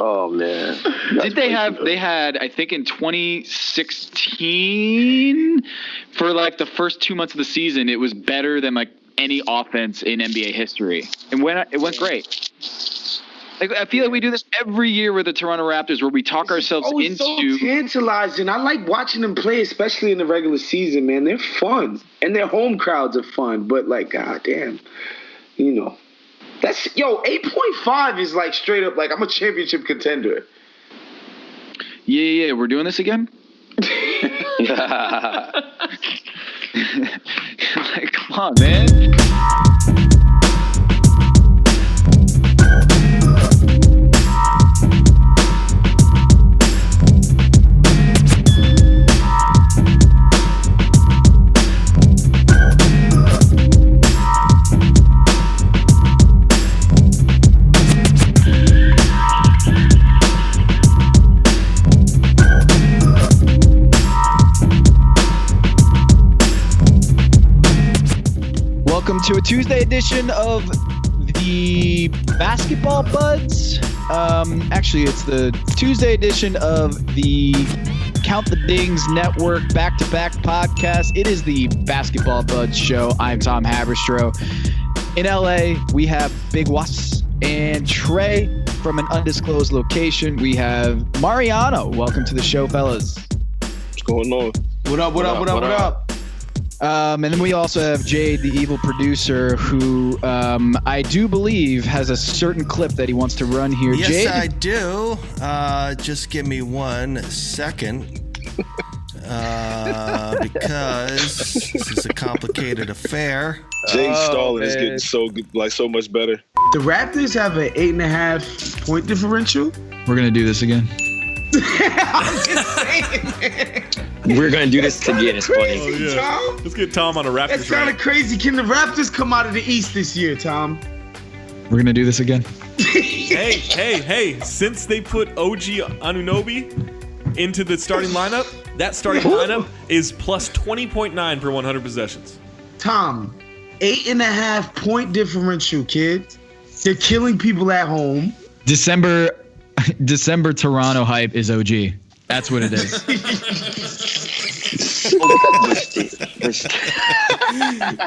Oh man. Did they have? They had, I think, in 2016, for like the first 2 months of the season, it was better than like any offense in NBA history. It went great. Like, I feel like we do this every year with the Toronto Raptors, where we talk ourselves into. So tantalizing. I like watching them play, especially in the regular season. Man, they're fun, and their home crowds are fun. But like, goddamn, that's 8.5 is like straight up like I'm a championship contender. Yeah, we're doing this again. Like, come on, man. Welcome to a Tuesday edition of the Basketball Buds. Actually, it's the Tuesday edition of the Count the Dings Network back-to-back podcast. It is the Basketball Buds show. I'm Tom Haberstroh. In LA, we have Big Was and Trey from an undisclosed location. We have Mariano. Welcome to the show, fellas. What's going on? What up? And then we also have Jade, the evil producer, who I do believe has a certain clip that he wants to run here. Yes, Jade? I do. Just give me 1 second. Because this is a complicated affair. Jade's stalling is getting so good, like so much better. The Raptors have an 8.5 point differential. We're going to do this again. I'm just saying, man. We're gonna do this again. It's funny. Tom? Let's get Tom on a Raptors. That's kind of crazy. Can the Raptors come out of the East this year, Tom? We're going to do this again. Hey. Since they put OG Anunoby into the starting lineup, that starting lineup is plus 20.9 per 100 possessions. Tom, 8.5 point differential, kid. They're killing people at home. December Toronto hype is OG. That's what it is.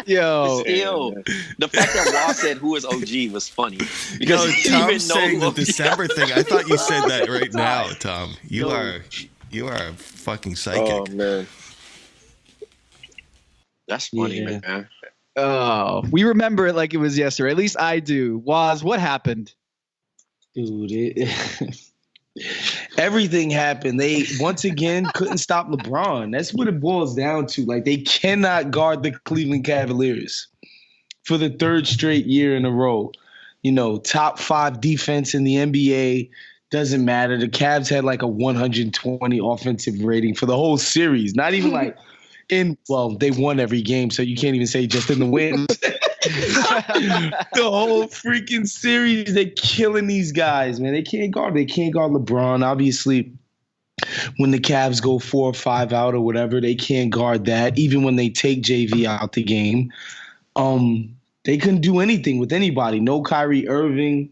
Yo. Still, the fact that Ross said who is OG was funny. Because Tom's saying the December thing. I thought you said that right now, Tom. You are a fucking psychic. Oh, man. That's funny, man. Oh, we remember it like it was yesterday. At least I do. Waz, what happened? Dude, everything happened. They once again couldn't stop LeBron. That's what it boils down to. Like, they cannot guard the Cleveland Cavaliers for the third straight year in a row. Top 5 defense in the NBA. Doesn't matter. The Cavs had like a 120 offensive rating for the whole series. Not even like they won every game, so you can't even say just in the win. The whole freaking series, they're killing these guys, man. They can't guard LeBron. Obviously, when the Cavs go 4 or 5 out or whatever, they can't guard that. Even when they take JV out the game, they couldn't do anything with anybody. No Kyrie Irving,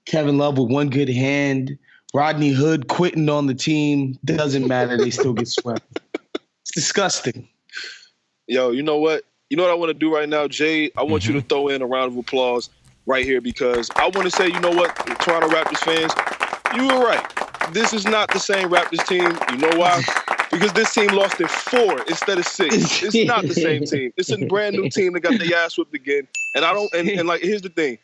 Kevin Love with one good hand, Rodney Hood quitting on the team. Doesn't matter. They still get swept. It's disgusting. Yo, you know what? You know what I want to do right now, Jay? I want you to throw in a round of applause right here because I want to say, you know what, Toronto Raptors fans, you were right. This is not the same Raptors team. You know why? Because this team lost in 4 instead of 6. It's not the same team. It's a brand new team that got their ass whipped again. And here's the thing.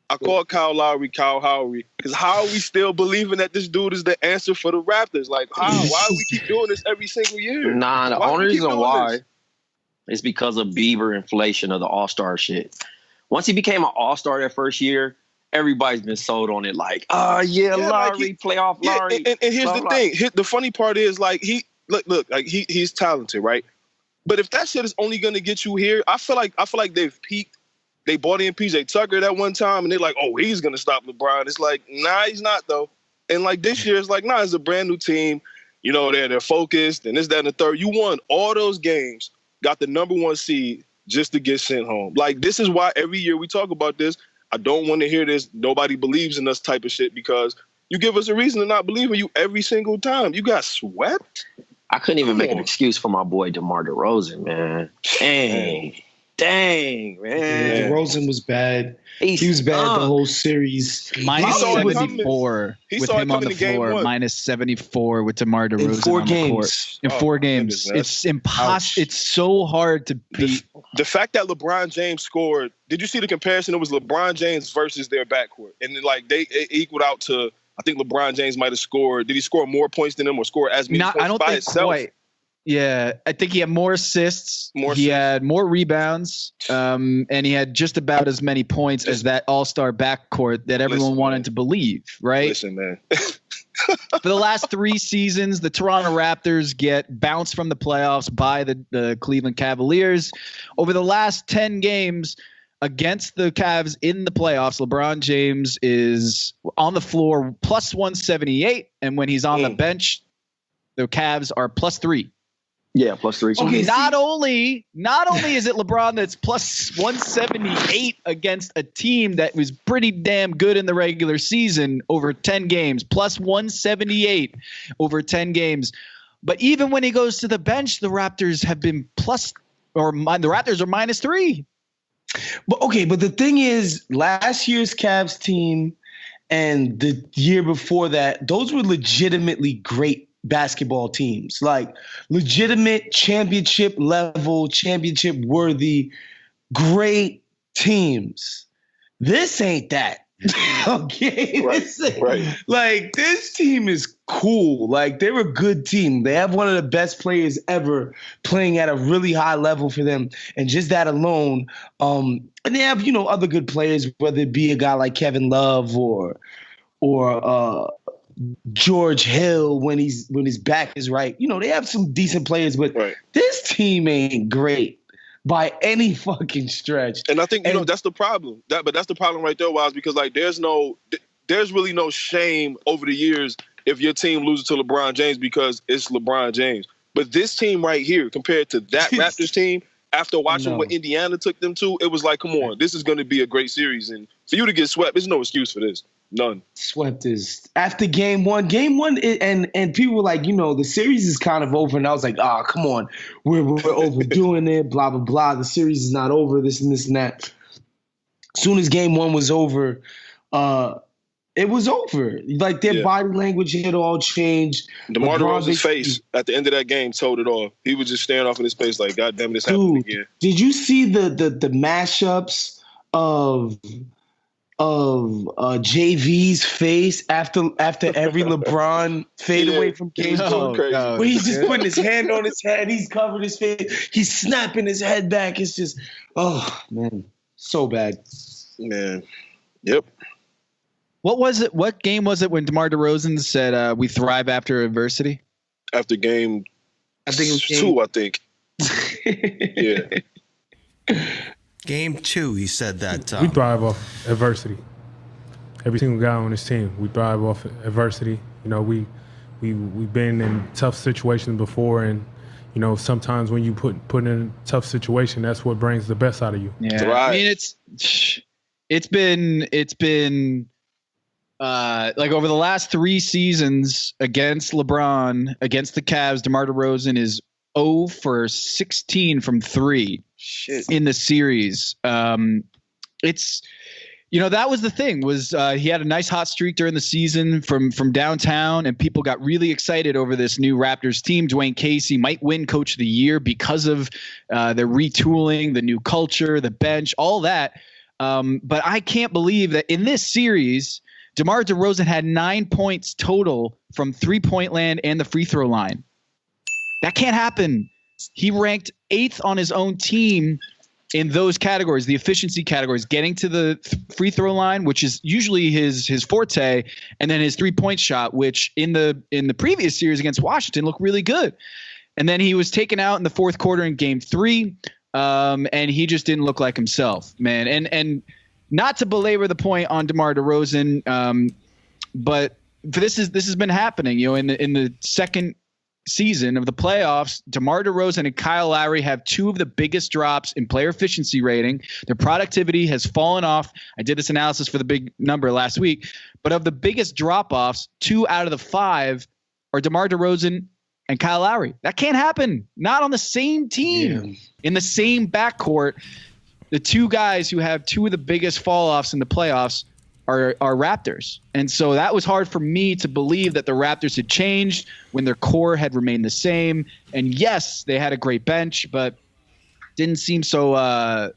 I called Kyle Lowry, because how are we still believing that this dude is the answer for the Raptors? Like, how? Why do we keep doing this every single year? Nah, the only reason why is because of Bieber inflation of the All-Star shit. Once he became an All-Star that first year, everybody's been sold on it. Like, Lowry, playoff Lowry. And here's the thing. The funny part is, like, he's talented, right? But if that shit is only going to get you here, I feel like they've peaked. They bought in PJ Tucker that one time, and they're like, oh, he's going to stop LeBron. It's like, nah, he's not, though. And, like, this year, it's like, nah, it's a brand new team. They're focused, and this, that, and the third. You won all those games, got the number 1 seed just to get sent home. Like, this is why every year we talk about this. I don't want to hear this nobody believes in us type of shit because You give us a reason to not believe in you every single time. You got swept. I couldn't even make an excuse for my boy DeMar DeRozan, man. Dang, man. Yeah, DeRozan was bad. He was bad the whole series. Minus saw it 74 He with saw it him on coming the in game floor. one. Minus 74 with DeMar DeRozan In 4 on the court. games. In 4 games. goodness, It's impossible. It's so hard to beat. The fact that LeBron James scored, did you see the comparison? It was LeBron James versus their backcourt. And then, like, it equal out to, I think LeBron James might have scored. Did he score more points than them or score as many points I don't by think itself? quite. Yeah, I think he had more assists. More he assists. had more rebounds, and he had just about as many points as that all-star backcourt that everyone wanted to believe, right? Listen, man. For the last 3 seasons, the Toronto Raptors get bounced from the playoffs by the Cleveland Cavaliers. Over the last 10 games against the Cavs in the playoffs, LeBron James is on the floor plus 178, and when he's on the bench, the Cavs are plus 3. Yeah, plus 3. Okay, not only is it LeBron that's plus 178 against a team that was pretty damn good in the regular season over 10 games, plus 178 over 10 games. But even when he goes to the bench, the Raptors have been the Raptors are minus 3. But the thing is, last year's Cavs team and the year before that, those were legitimately great basketball teams, like legitimate championship level, championship worthy, great teams. This ain't that. Okay. Right. Like, this team is cool. Like, they're a good team. They have one of the best players ever playing at a really high level for them. And just that alone, and they have, other good players, whether it be a guy like Kevin Love or George Hill when his back is right. They have some decent players, but this team ain't great by any fucking stretch. And I think that's the problem. But that's the problem right there, Wise, because like there's really no shame over the years if your team loses to LeBron James because it's LeBron James. But this team right here, compared to that Raptors team, after watching what Indiana took them to, it was like, come on, this is going to be a great series. And for you to get swept, there's no excuse for this. None. Swept is after game one, and people were like, the series is kind of over, and I was like, come on, we're overdoing it, blah blah blah. The series is not over, this and that. As soon as game one was over, it was over. Like their body language had all changed. DeMar DeRozan's face at the end of that game told it all. He was just staring off in his face like, God damn, this happened again. Did you see the mashups of JV's face after every LeBron fadeaway from game two, where he's just putting his hand on his head, he's covered his face, he's snapping his head back. It's just, oh man, so bad. Man, yep. What was it? What game was it when DeMar DeRozan said we thrive after adversity? After game, I think it was 2. I think. Yeah. Game 2, he said that. We thrive off adversity. Every single guy on this team, we thrive off adversity. We've been in tough situations before, and sometimes when you put in a tough situation, that's what brings the best out of you. Yeah, I mean it's been like over the last 3 seasons against LeBron, against the Cavs, DeMar DeRozan is 0 for 16 from 3 in the series. It's, that was the thing was he had a nice hot streak during the season from downtown, and people got really excited over this new Raptors team. Dwayne Casey might win Coach of the Year because of the retooling, the new culture, the bench, all that. But I can't believe that in this series, DeMar DeRozan had 9 points total from 3-point land and the free throw line. That can't happen. He ranked 8th on his own team in those categories, the efficiency categories, getting to the free throw line, which is usually his forte, and then his 3-point shot, which in the previous series against Washington looked really good. And then he was taken out in the fourth quarter in game 3, and he just didn't look like himself, man. And not to belabor the point on DeMar DeRozan, but this has been happening, in the second season of the playoffs, DeMar DeRozan and Kyle Lowry have two of the biggest drops in player efficiency rating. Their productivity has fallen off. I did this analysis for the big number last week, but of the biggest drop-offs, 2 out of the 5 are DeMar DeRozan and Kyle Lowry. That can't happen. Not on the same team, in the same backcourt. The two guys who have two of the biggest fall-offs in the playoffs are Raptors. And so that was hard for me to believe that the Raptors had changed when their core had remained the same. And yes, they had a great bench, but didn't seem so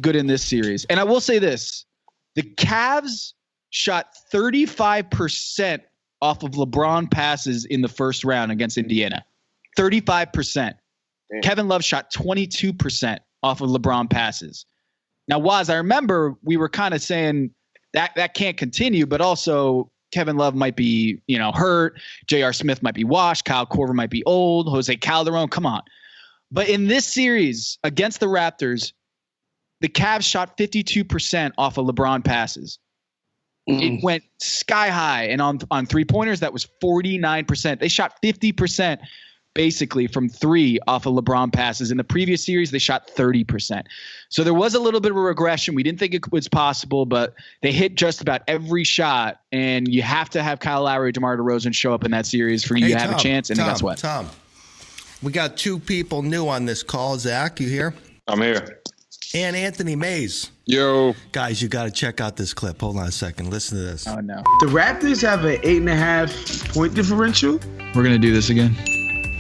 good in this series. And I will say this, the Cavs shot 35% off of LeBron passes in the first round against Indiana. 35%. Damn. Kevin Love shot 22% off of LeBron passes. Now, Waz, I remember we were kind of saying that can't continue, but also Kevin Love might be, hurt. J.R. Smith might be washed. Kyle Korver might be old. Jose Calderon, come on. But in this series against the Raptors, the Cavs shot 52% off of LeBron passes. It went sky high. And on three-pointers, that was 49%. They shot 50% basically from 3 off of LeBron passes. In the previous series, they shot 30%. So there was a little bit of a regression. We didn't think it was possible, but they hit just about every shot. And you have to have Kyle Lowry, DeMar DeRozan show up in that series for you to have a chance. And guess what? Tom, we got 2 people new on this call. Zach, you here? I'm here. And Anthony Mays. Yo. Guys, you got to check out this clip. Hold on a second. Listen to this. Oh, no. The Raptors have an 8.5 point differential. We're going to do this again.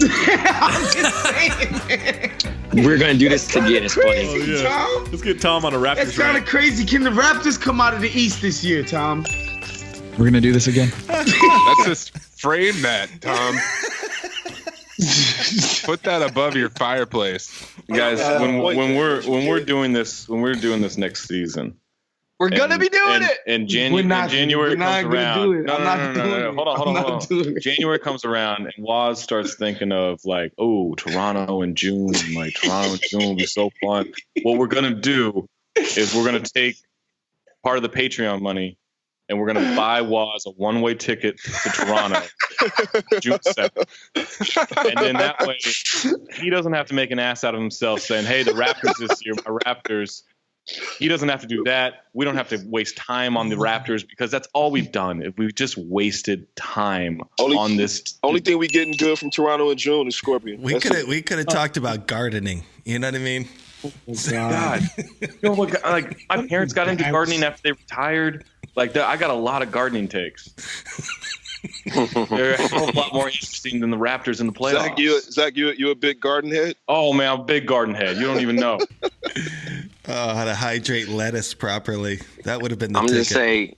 I'm just saying, man. We're going to do this again. It's funny. Oh, yeah. Tom? Let's get Tom on a Raptors. It's kind of crazy. Can the Raptors come out of the East this year, Tom? We're going to do this again. Let's just frame that, Tom. Put that above your fireplace, guys. When we're doing this next season, we're gonna be doing it. And January comes around. No. Hold on. January comes around, and Waz starts thinking of like, oh, Toronto in June. Like Toronto in June will be so fun. What we're gonna do is we're gonna take part of the Patreon money, and we're gonna buy Waz a one-way ticket to Toronto. June 7th. And then that way he doesn't have to make an ass out of himself saying, hey, the Raptors this year, my Raptors. He doesn't have to do that. We don't have to waste time on the Raptors because that's all we've done. We've just wasted time on this. Only thing we getting good from Toronto in June is Scorpion. We could have talked about gardening. You know what I mean? God. Like my parents got into gardening after they retired. Like I got a lot of gardening takes. They're a whole lot more interesting than the Raptors in the playoffs. Zach, you a big garden head? Oh man, I'm a big garden head. You don't even know. How to hydrate lettuce properly. That would have been the ticket. I'm just saying,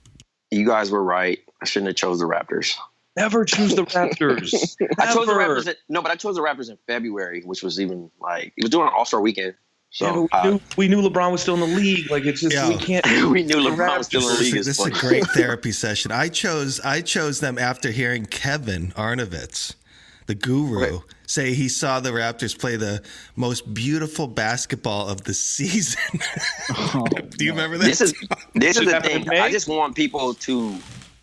you guys were right. I shouldn't have chose the Raptors. Never choose the Raptors. I chose the Raptors. But I chose the Raptors in February, which was even it was during All-Star weekend. So we knew LeBron was still in the league. Like it's just we can't. We knew LeBron was still in the league. This is a great therapy session. I chose them after hearing Kevin Arnovitz, the guru, say he saw the Raptors play the most beautiful basketball of the season. Do you remember that? This is the thing. I just want people to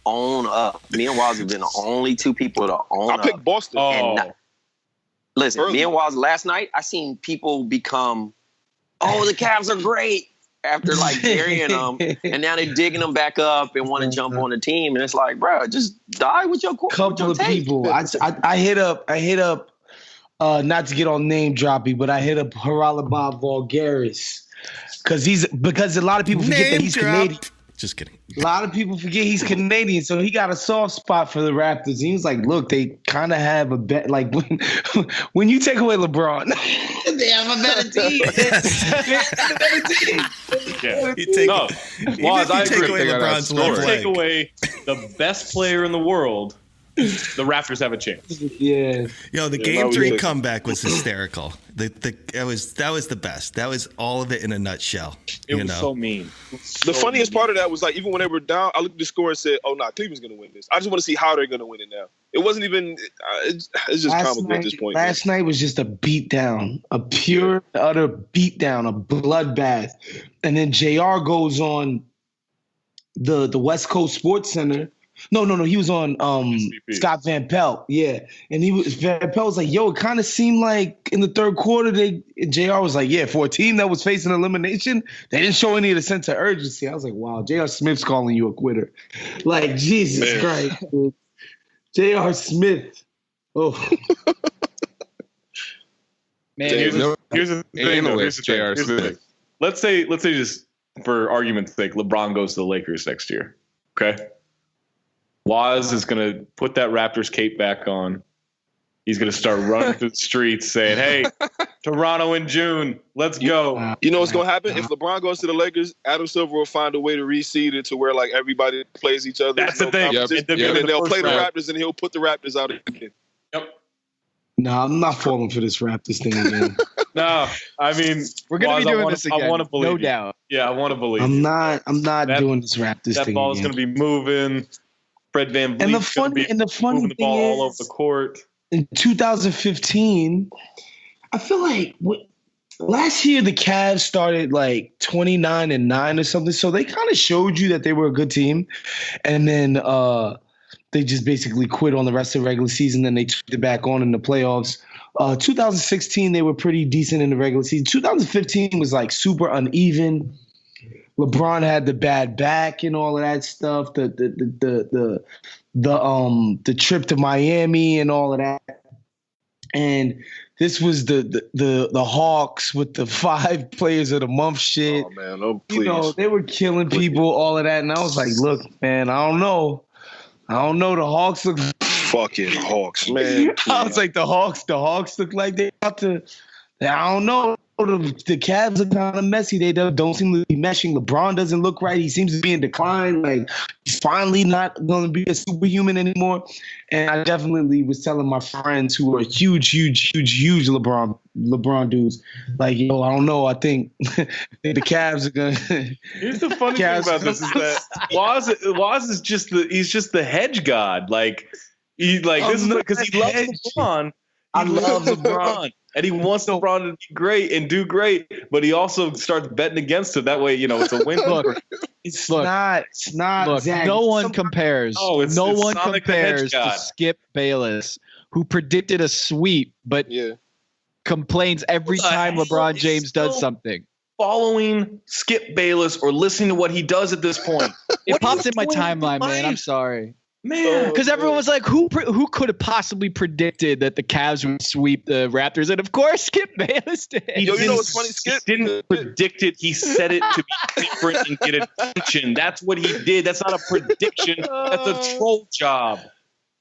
own up. Me and Waz have been the only 2 people to own up. I picked Boston. Listen, me and Waz last night, I seen people become, the Cavs are great after like burying them, and now they're digging them back up and want to jump on the team, and it's like, bro, just die with your couple of people. I hit up. Not to get on name droppy, but I hit up Haralabah Vulgaris because a lot of people forget that he's Canadian. Just kidding. A lot of people forget he's Canadian, so he got a soft spot for the Raptors. He was like, look, they kind of have a bet. Like, when you take away LeBron, they have a better team. Yeah. I agree. Take away the best player in the world, the Raptors have a chance. Yeah. The Game 3 comeback was hysterical. That was the best. That was all of it in a nutshell. It was so mean. The funniest part of that was like even when they were down, I looked at the score and said, "Oh, Cleveland's gonna win this." I just want to see how they're gonna win it now. It wasn't even. It's just comical at this point. Last night was just a beatdown, a pure, utter beatdown, a bloodbath, and then JR goes on the West Coast Sports Center No. He was on SVP. Scott Van Pelt. Yeah. And Van Pelt was like, yo, it kind of seemed like in the third quarter, JR was like, yeah, for a team that was facing elimination, they didn't show any of the sense of urgency. I was like, wow, J.R. Smith's calling you a quitter. Like, Jesus Christ. J.R. Smith. Oh. Man, here's the thing. Let's say just for argument's sake, LeBron goes to the Lakers next year. Okay. Waz is going to put that Raptors cape back on. He's going to start running through the streets saying, hey, Toronto in June, let's go. You know what's going to happen? If LeBron goes to the Lakers, Adam Silver will find a way to reseed it to where like everybody plays each other. That's the thing. And then they'll play the Raptors and he'll put the Raptors out again. Yep. No, I'm not falling for this Raptors thing again. No, I mean, we're going to be doing this again. I want to believe no doubt. Yeah, I want to believe I'm not doing this Raptors thing. That ball's going to be moving. Fred VanVleet's and the funny moving the thing ball is, all over the court. In 2015, I feel like last year the Cavs started like 29-9 or something, so they kind of showed you that they were a good team, and then they just basically quit on the rest of the regular season. Then they took it back on in the playoffs. 2016 they were pretty decent in the regular season. 2015 was like super uneven. LeBron had the bad back and all of that stuff. The trip to Miami and all of that. And this was the Hawks with the 5 players of the month shit. Oh man, oh please. You know, they were killing people, all of that. And I was like, look, man, I don't know. The Hawks look fucking Hawks, man. I was like, the Hawks look like they're about to. I don't know. The Cavs are kind of messy. They don't seem to be meshing. LeBron doesn't look right. He seems to be in decline. Like, he's finally not going to be a superhuman anymore. And I definitely was telling my friends who are huge LeBron dudes, like, yo, I don't know. I think the Cavs are going to. Here's the funny thing about this is that Waz is just the hedge god. Like, this is because he loves LeBron. I love LeBron. And he wants LeBron to be great and do great, but he also starts betting against him. That way, it's a win. It's not. Look, Zach, no one compares. No one compares to Skip Bayless, who predicted a sweep, but complains every time LeBron James does something. Following Skip Bayless or listening to what he does at this point. It pops in my timeline, man. I'm sorry. Man, because everyone was like, who could have possibly predicted that the Cavs would sweep the Raptors? And of course, Skip Bayless did. You know what's funny? Skip didn't predict it. He said it to be different and get attention. That's what he did. That's not a prediction. That's a troll job.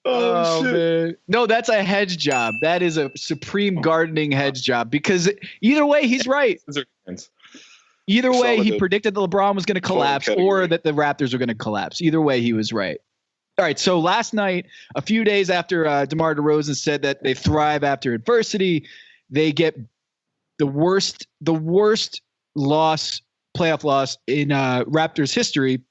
Oh man. No, that's a hedge job. That is a supreme gardening hedge job, because either way, he's right. Either way, he predicted that LeBron was going to collapse or that the Raptors were going to collapse. Either way, he was right. All right, so last night, a few days after DeMar DeRozan said that they thrive after adversity, they get the worst playoff loss in Raptors history.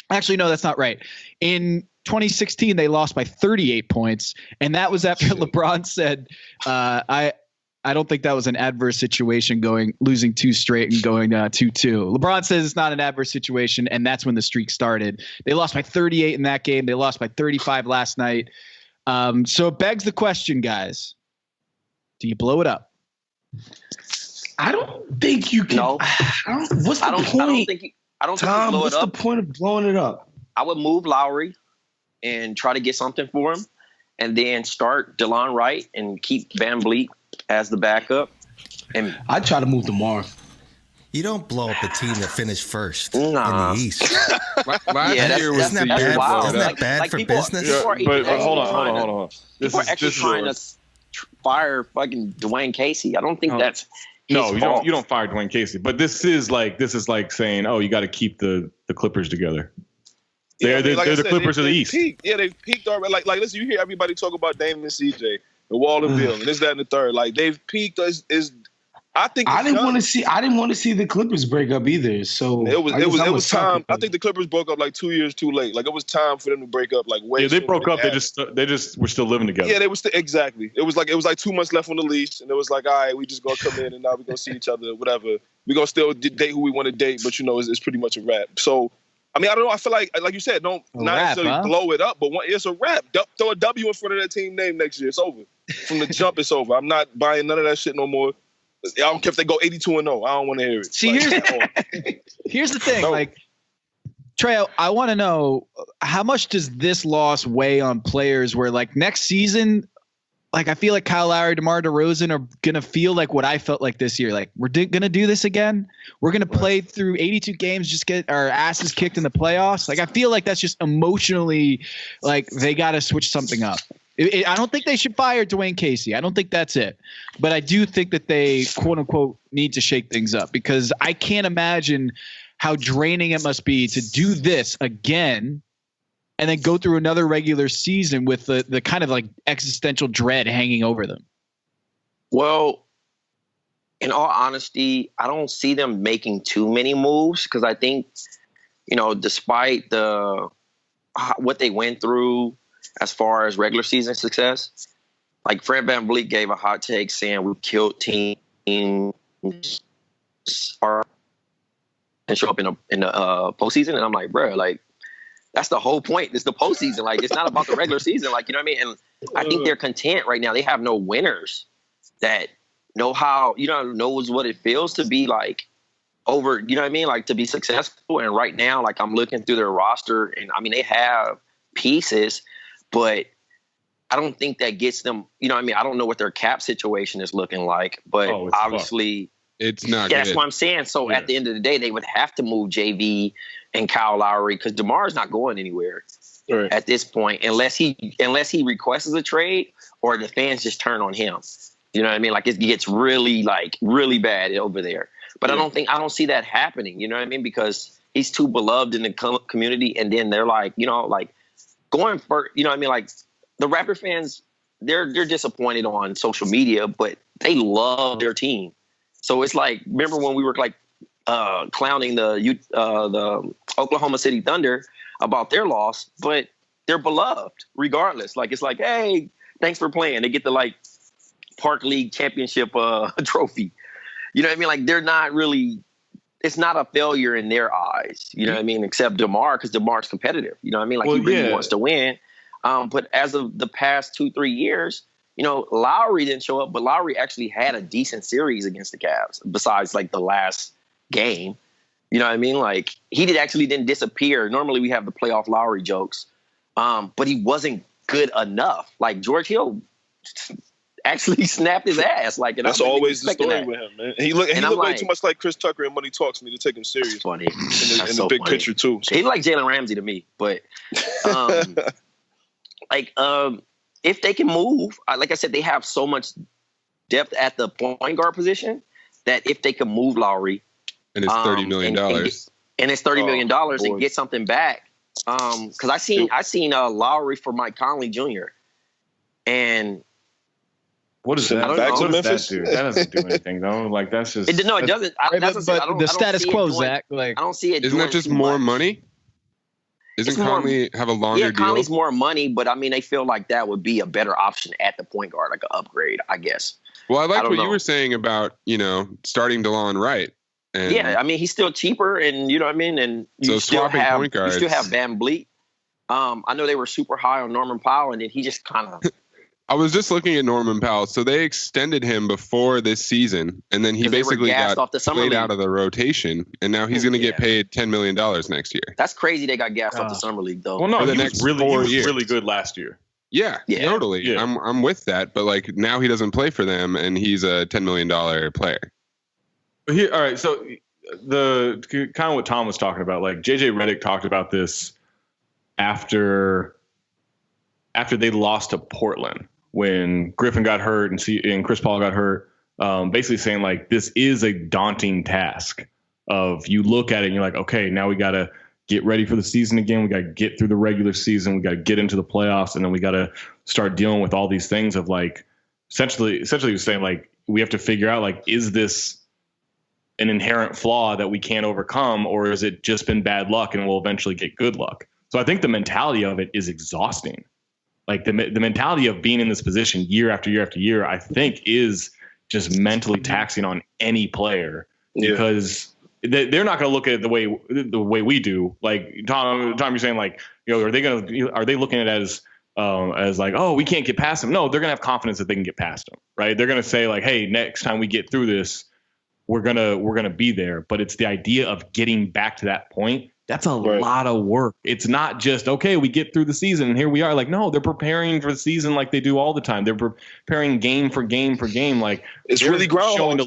Actually, no, that's not right. In 2016, they lost by 38 points, and that was after LeBron said, I don't think that was an adverse situation losing 2 straight and going 2-2. LeBron says it's not an adverse situation, and that's when the streak started. They lost by 38 in that game. They lost by 35 last night. So it begs the question, guys. Do you blow it up? I don't think you can. No. What's the point? I don't think Tom, you blow what's it up. the point of blowing it up? I would move Lowry and try to get something for him, and then start DeLon Wright and keep VanVleet as the backup. And I try to move DeMar. You don't blow up a team that finished first in Nah. the East. Isn't that wild. Isn't that bad for business? But hold on. People are actually trying to fire fucking Dwayne Casey. I don't think that's his fault. You don't fire Dwayne Casey. But this is like saying, oh, you got to keep the Clippers together. They're the Clippers of the East. They've peaked already. Like listen, you hear everybody talk about Dame and CJ, and Wall and Bill, and this, that, and the third. Like, they've peaked. I didn't want to see the Clippers break up either. So it was time. I think the Clippers broke up like 2 years too late. Like, it was time for them to break up. Like, way. Yeah, they broke up. They just were still living together. Yeah, they were exactly. It was like 2 months left on the lease, and it was like, all right, we just gonna come in and now we're gonna see each other. Whatever. We're gonna still date who we want to date, but it's pretty much a wrap. So I mean, I don't know. I feel like you said, not necessarily blow it up, but it's a wrap. Throw a W in front of that team name next year. It's over. From the jump, it's over. I'm not buying none of that shit no more. I don't care if they go 82-0. I don't want to hear it. See, here's the thing. No. Like, Trey, I want to know, how much does this loss weigh on players where, like, next season, like, I feel like Kyle Lowry, DeMar DeRozan are going to feel like what I felt like this year. Like, we're going to do this again. We're going to play through 82 games, just get our asses kicked in the playoffs. Like, I feel like that's just emotionally, like, they got to switch something up. I don't think they should fire Dwayne Casey. I don't think that's it. But I do think that they, quote unquote, need to shake things up, because I can't imagine how draining it must be to do this again and then go through another regular season with the kind of like existential dread hanging over them. Well, in all honesty, I don't see them making too many moves, because I think, despite what they went through as far as regular season success, like Fred VanVleet gave a hot take saying we killed teams and show up in the postseason, and I'm like, bro, like, that's the whole point. It's the postseason. Like, it's not about the regular season. Like, you know what I mean? And I think they're content right now. They have no winners that know how, knows what it feels to be like over, you know what I mean? Like, to be successful. And right now, like, I'm looking through their roster, and I mean, they have pieces, but I don't think that gets them, you know what I mean? I don't know what their cap situation is looking like, but obviously it's not good. That's what I'm saying. So yeah. At the end of the day, they would have to move JV and Kyle Lowry, because DeMar's not going anywhere at this point, unless he requests a trade or the fans just turn on him. You know what I mean? Like, it gets really bad over there. But I don't see that happening. You know what I mean? Because he's too beloved in the community, and then they're like, going for, you know what I mean? Like, the Raptor fans, they're disappointed on social media, but they love their team. So it's like, remember when we were like clowning the Oklahoma City Thunder about their loss, but they're beloved regardless. Like, it's like, hey, thanks for playing. They get the like Park League championship trophy. You know what I mean? Like, they're not really, it's not a failure in their eyes. You know what I mean? Except DeMar, because DeMar's competitive. You know what I mean? Like, he really wants to win. But as of the past 2-3 years, Lowry didn't show up, but Lowry actually had a decent series against the Cavs besides like the last game. You know what I mean? Like, he didn't disappear. Normally we have the playoff Lowry jokes, but he wasn't good enough. Like, George Hill actually snapped his ass. Like, and that's always the story with him, man. He looked way too much like Chris Tucker in Money Talks me to take him serious. That's funny. In the big picture too. So. He like Jalen Ramsey to me, but if they can move, like I said, they have so much depth at the point guard position that if they can move Lowry, and it's $30 million, and it's $30 million and get something back, because I seen Lowry for Mike Conley Jr. and what is that? Back to Memphis? That doesn't do anything though. Like, that's just it doesn't. But the status quo, Zach. Like, I don't see it. Isn't that just more money? Isn't Conley have a longer deal? Conley's more money, but I mean, they feel like that would be a better option at the point guard, like an upgrade, I guess. Well, I liked what you were saying about, starting DeLon Wright. And yeah, I mean, he's still cheaper, and you know what I mean? And you still have VanVleet. I know they were super high on Norman Powell, and then he just kind of... I was just looking at Norman Powell. So they extended him before this season, and then he basically got played out of the rotation, and now he's going to get paid $10 million next year. That's crazy. They got gassed off the summer league, though. Well, no, he was really good last year. Yeah, totally. Yeah. I'm with that, but like, now he doesn't play for them, and he's a $10 million player. But here, all right. So the kind of what Tom was talking about, like JJ Redick talked about this after they lost to Portland. When Griffin got hurt and Chris Paul got hurt, basically saying like, this is a daunting task of, you look at it and you're like, okay, now we got to get ready for the season again. We got to get through the regular season. We got to get into the playoffs. And then we got to start dealing with all these things of like, essentially he was saying like, we have to figure out like, is this an inherent flaw that we can't overcome, or has it just been bad luck and we'll eventually get good luck? So I think the mentality of it is exhausting. Like the mentality of being in this position year after year after year, I think is just mentally taxing on any player, because they're not going to look at it the way we do. Like Tom, you're saying like, are they looking at it as like, oh, we can't get past them? No, they're going to have confidence that they can get past them, right? They're going to say like, hey, next time we get through this, we're gonna be there. But it's the idea of getting back to that point. That's a lot of work. It's not just, okay, we get through the season and here we are. Like, no, they're preparing for the season like they do all the time. They're preparing game for game for game. Like, it's really showing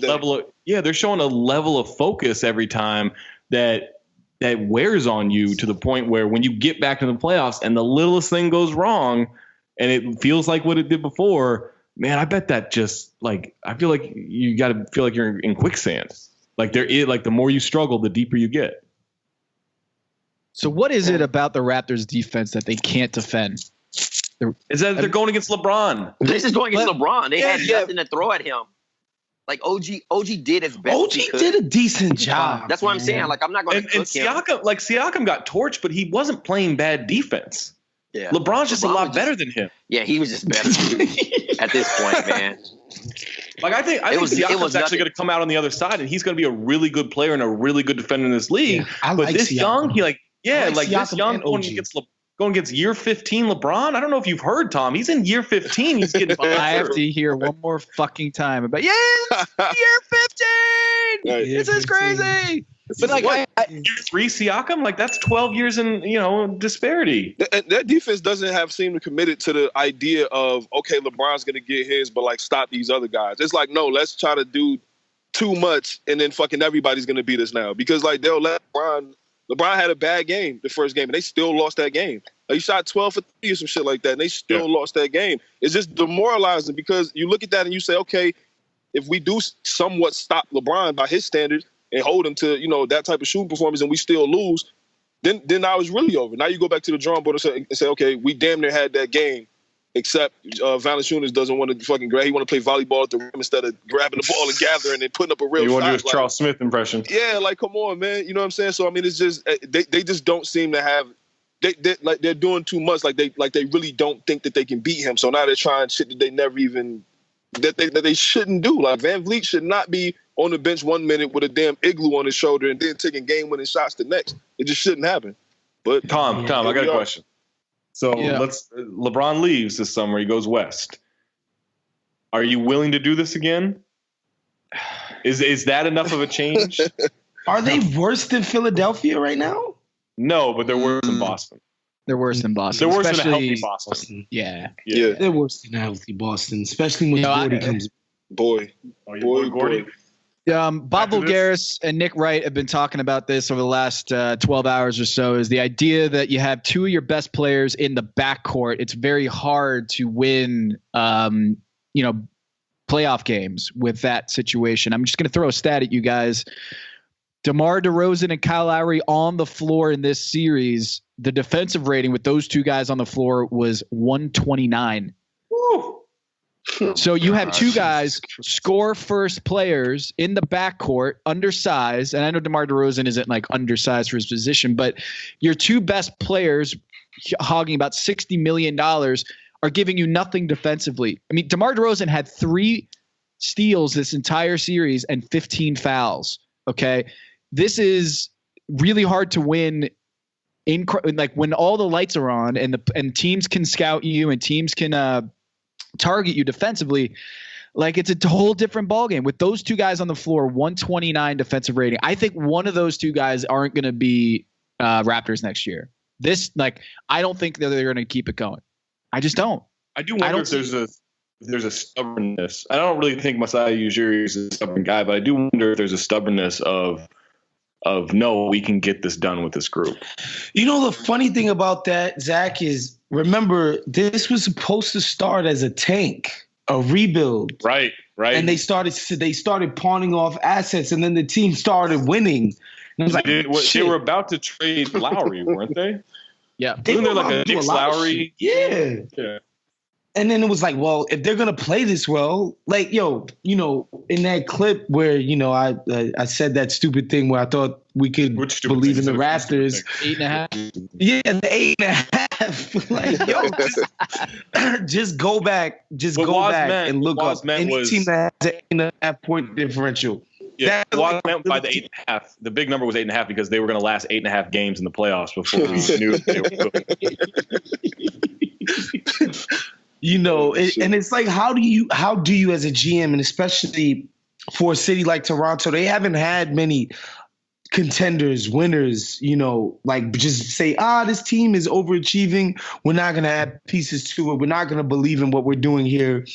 they're showing a level of focus every time that wears on you to the point where when you get back to the playoffs and the littlest thing goes wrong and it feels like what it did before, man, I bet that just like, I feel like you got to feel like you're in quicksand. Like the more you struggle, the deeper you get. So what is it about the Raptors defense that they can't defend? Is that they're going against LeBron? This is going against LeBron. They had nothing to throw at him. Like OG did his best. OG did a decent job. That's what I'm saying. Like I'm not going to cook him. Siakam got torched, but he wasn't playing bad defense. Yeah, LeBron's just a lot better than him. Yeah, he was just better at this point, man. Like I think Siakam's actually going to come out on the other side, and he's going to be a really good player and a really good defender in this league. Yeah, but this Siakam. This young going against year 15 LeBron. I don't know if you've heard, Tom. He's in year 15. He's getting. I have to hear one more fucking time about year 15. Right. This is crazy. But like year 3 Siakam, like that's 12 years in disparity. That defense doesn't seem committed to the idea of, okay, LeBron's gonna get his, but like stop these other guys. It's like, no, let's try to do too much and then fucking everybody's gonna beat us now. Because like they'll let LeBron had a bad game the first game and they still lost that game. Like, he shot 12 for 3 or some shit like that and they still lost that game. It's just demoralizing because you look at that and you say, okay, if we do somewhat stop LeBron by his standards and hold him to, that type of shooting performance and we still lose, then now it's really over. Now you go back to the drawing board and say, okay, we damn near had that game, except Valanciunas doesn't want to fucking grab. He want to play volleyball at the rim instead of grabbing the ball and gathering and putting up a real shot. You want to do his Charles Smith impression. Yeah, like, come on, man. You know what I'm saying? So, I mean, it's just they just don't seem to have they're doing too much. Like they really don't think that they can beat him. So now they're trying shit that they never even that they shouldn't do. Like Van Vliet should not be on the bench 1 minute with a damn igloo on his shoulder and then taking game-winning shots the next. It just shouldn't happen. But Tom, I got a question. So LeBron leaves this summer. He goes west. Are you willing to do this again? Is that enough of a change? Are they worse than Philadelphia right now? No, but they're worse than Boston. They're worse than Boston. They're worse than a healthy Boston. Yeah. They're worse than a healthy Boston, especially when Gordy comes. Boy, Gordy. Bob Voulgaris and Nick Wright have been talking about this over the last 12 hours or so, is the idea that you have two of your best players in the backcourt. It's very hard to win, playoff games with that situation. I'm just going to throw a stat at you guys. DeMar DeRozan and Kyle Lowry on the floor in this series, the defensive rating with those two guys on the floor was 129. Woo. So you have two guys, score first players in the backcourt, undersized. And I know DeMar DeRozan isn't like undersized for his position, but your two best players hogging about $60 million are giving you nothing defensively. I mean, DeMar DeRozan had 3 steals this entire series and 15 fouls. Okay. This is really hard to win in like when all the lights are on and teams can scout you and teams can, target you defensively. Like it's a whole different ballgame with those two guys on the floor. 129 defensive rating. I think one of those two guys aren't going to be Raptors next year. I don't think that they're going to keep it going. I just don't. I do wonder if there's a stubbornness. I don't really think Masai Ujiri is a stubborn guy, but I do wonder if there's a stubbornness of no, we can get this done with this group. You know, the funny thing about that, Zach, is remember this was supposed to start as a tank, a rebuild. Right. And they started pawning off assets, and then the team started winning. And I was they were about to trade Lowry, weren't they? Yeah. Wasn't there like a Knicks Lowry? Yeah. And then it was like, well, if they're gonna play this well, like, in that clip where, I said that stupid thing where I thought we could believe in the Raptors. 8.5. Yeah, the 8.5. Like, just go back, and look up any team that has an 8.5 point differential. Yeah, by the 8.5. The big number was 8.5 because they were going to last 8.5 games in the playoffs before we knew they were good. You know, and it's like, how do you as a GM, and especially for a city like Toronto, they haven't had many contenders, winners, you know, like just say, this team is overachieving. We're not going to add pieces to it. We're not going to believe in what we're doing here.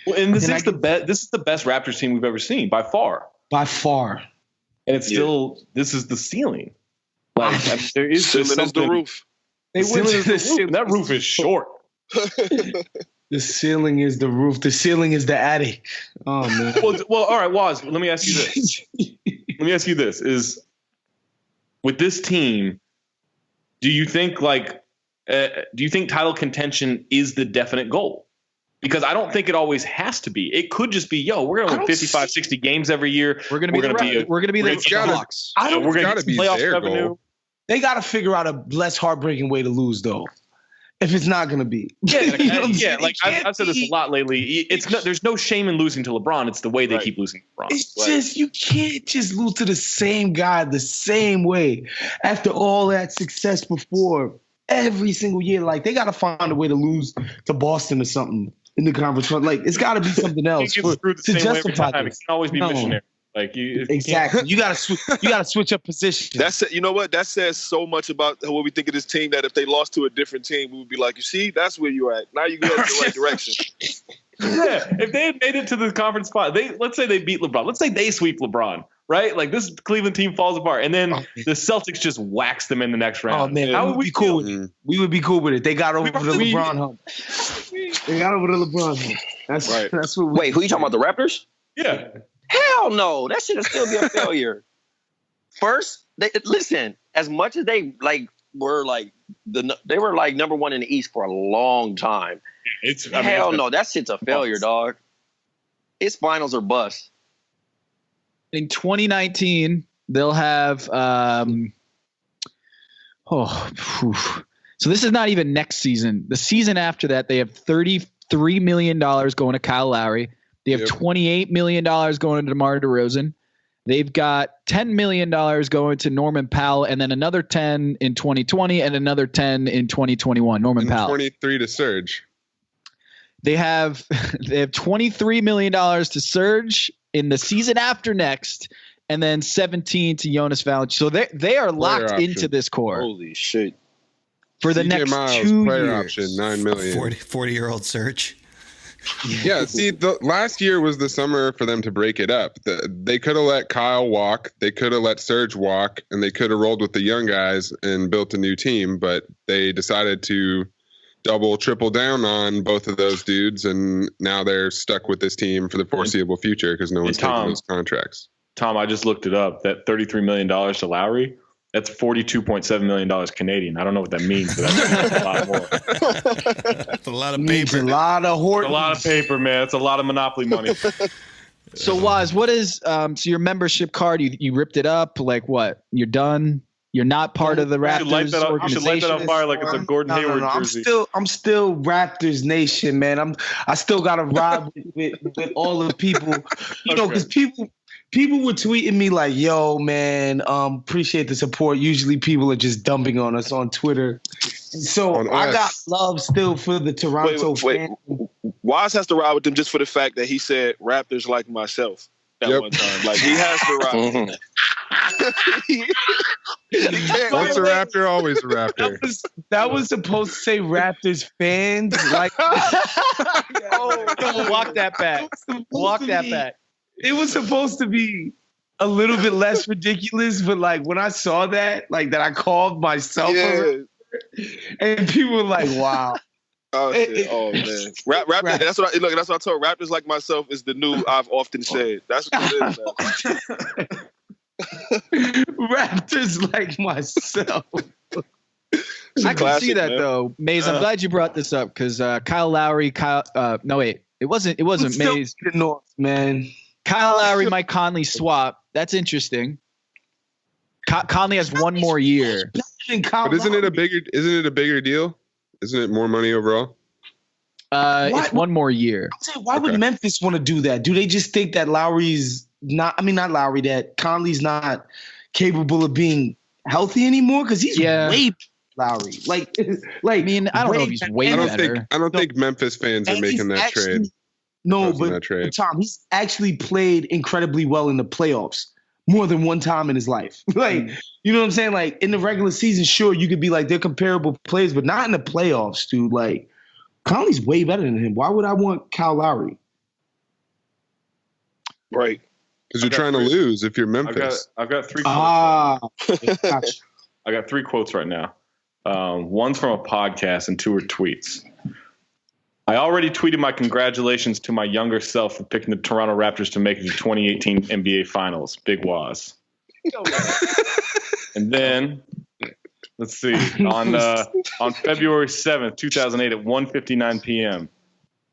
Well, and this is the best Raptors team we've ever seen by far. By far. And it's still, this is the ceiling. Like, there is ceiling is the roof. The ceiling is the roof. And that roof is short. The ceiling is the roof. The ceiling is the attic. Oh, man. Well, all right, Waz, let me ask you this. Is with this team, do you think title contention is the definite goal? Because I don't think it always has to be. It could just be, we're going to win 55, 60 games every year. We're going to be the Hawks. We're going to be their revenue. Goal. They got to figure out a less heartbreaking way to lose, though. If it's not going to be. Like I've said this a lot lately. There's no shame in losing to LeBron. It's the way they keep losing to LeBron. It's just, you can't just lose to the same guy the same way after all that success before every single year. Like, they got to find a way to lose to Boston or something in the conference. Like, it's got to be something else to justify this. It can always be missionary. Like exactly, you gotta switch up positions. That's it. You know what? That says so much about what we think of this team that if they lost to a different team, we would be like, you see, that's where you're at. Now you go in the right direction. Yeah, if they had made it to the conference spot, let's say they beat LeBron. Let's say they sweep LeBron, right? Like, this Cleveland team falls apart, and then the Celtics just wax them in the next round. Oh man, how would we be cool with it? We would be cool with it. They got over the LeBron hump. They got over the LeBron hump. That's right. That's what. Wait, who you talking about? The Raptors? Yeah. Hell no, that should still be a failure. First, listen. As much as they were number one in the East for a long time. Hell no, that shit's a failure, dog. It's finals or bust. In 2019, they'll have. So this is not even next season. The season after that, they have $33 million going to Kyle Lowry. They have $28 million going to DeMar DeRozan. They've got $10 million going to Norman Powell, and then another 10 in 2020 and another 10 in 2021. Norman Powell. 23 to Serge. They have $23 million to Serge in the season after next, and then 17 to Jonas Valanciunas. So they are locked into this core. Holy shit! For the next Miles, 2 player years. Option, $9 million. 40-year-old Serge. Yeah, see, the last year was the summer for them to break it up. They could have let Kyle walk, they could have let Serge walk, and they could have rolled with the young guys and built a new team, but they decided to triple down on both of those dudes, and now they're stuck with this team for the foreseeable future because no one's taking those contracts. Tom, I just looked it up. That $33 million to Lowry, that's $42.7 million Canadian. I don't know what that means, but that's a lot more. That's a lot of paper. A lot of Hortons. A lot of paper, man. It's a lot of Monopoly money. So, Waz, what is so your membership card? You ripped it up? Like what? You're done? You're not part of the Raptors organization? You should light that on fire like it's a Gordon Hayward jersey. I'm still Raptors Nation, man. I still got to ride with all the people. You know, because people were tweeting me like, yo, man, appreciate the support. Usually people are just dumping on us on Twitter. So I got love still for the Toronto fans. Waz has to ride with them just for the fact that he said Raptors like myself at one time. Like, he has to ride. Once a Raptor, always a Raptor. That was supposed to say Raptors fans. Like, walk that back. Walk that back. It was supposed to be a little bit less ridiculous, but like when I saw that, like that I called myself, and people were like, "Wow." Oh shit! Oh man, Raptors. That's what I told. Raptors like myself is the new I've often said. That's what it is. Raptors like myself. I can see that, man. Though, Maze. I'm glad you brought this up because Kyle Lowry. No wait, it wasn't Maze. The North, man. Kyle Lowry, Mike Conley swap. That's interesting. Conley has one more year. But isn't it a bigger deal? Isn't it more money overall? It's one more year. Why would Memphis want to do that? Do they just think that Lowry's not Lowry, that Conley's not capable of being healthy anymore because he's way Lowry. Like I mean, I don't know if he's way better. I don't think Memphis fans are making that trade. No, but Tom, he's actually played incredibly well in the playoffs more than one time in his life. Like, you know what I'm saying? Like, in the regular season, sure, you could be like, they're comparable players, but not in the playoffs, dude. Like, Conley's way better than him. Why would I want Kyle Lowry? Right. Because you're trying to lose if you're Memphis. I've got 3 quotes. Gotcha. I got 3 quotes right now. One's from a podcast and 2 are tweets. I already tweeted my congratulations to my younger self for picking the Toronto Raptors to make it to 2018 NBA Finals. Big Waz. And then, let's see, on February 7th, 2008 at 1:59 p.m.,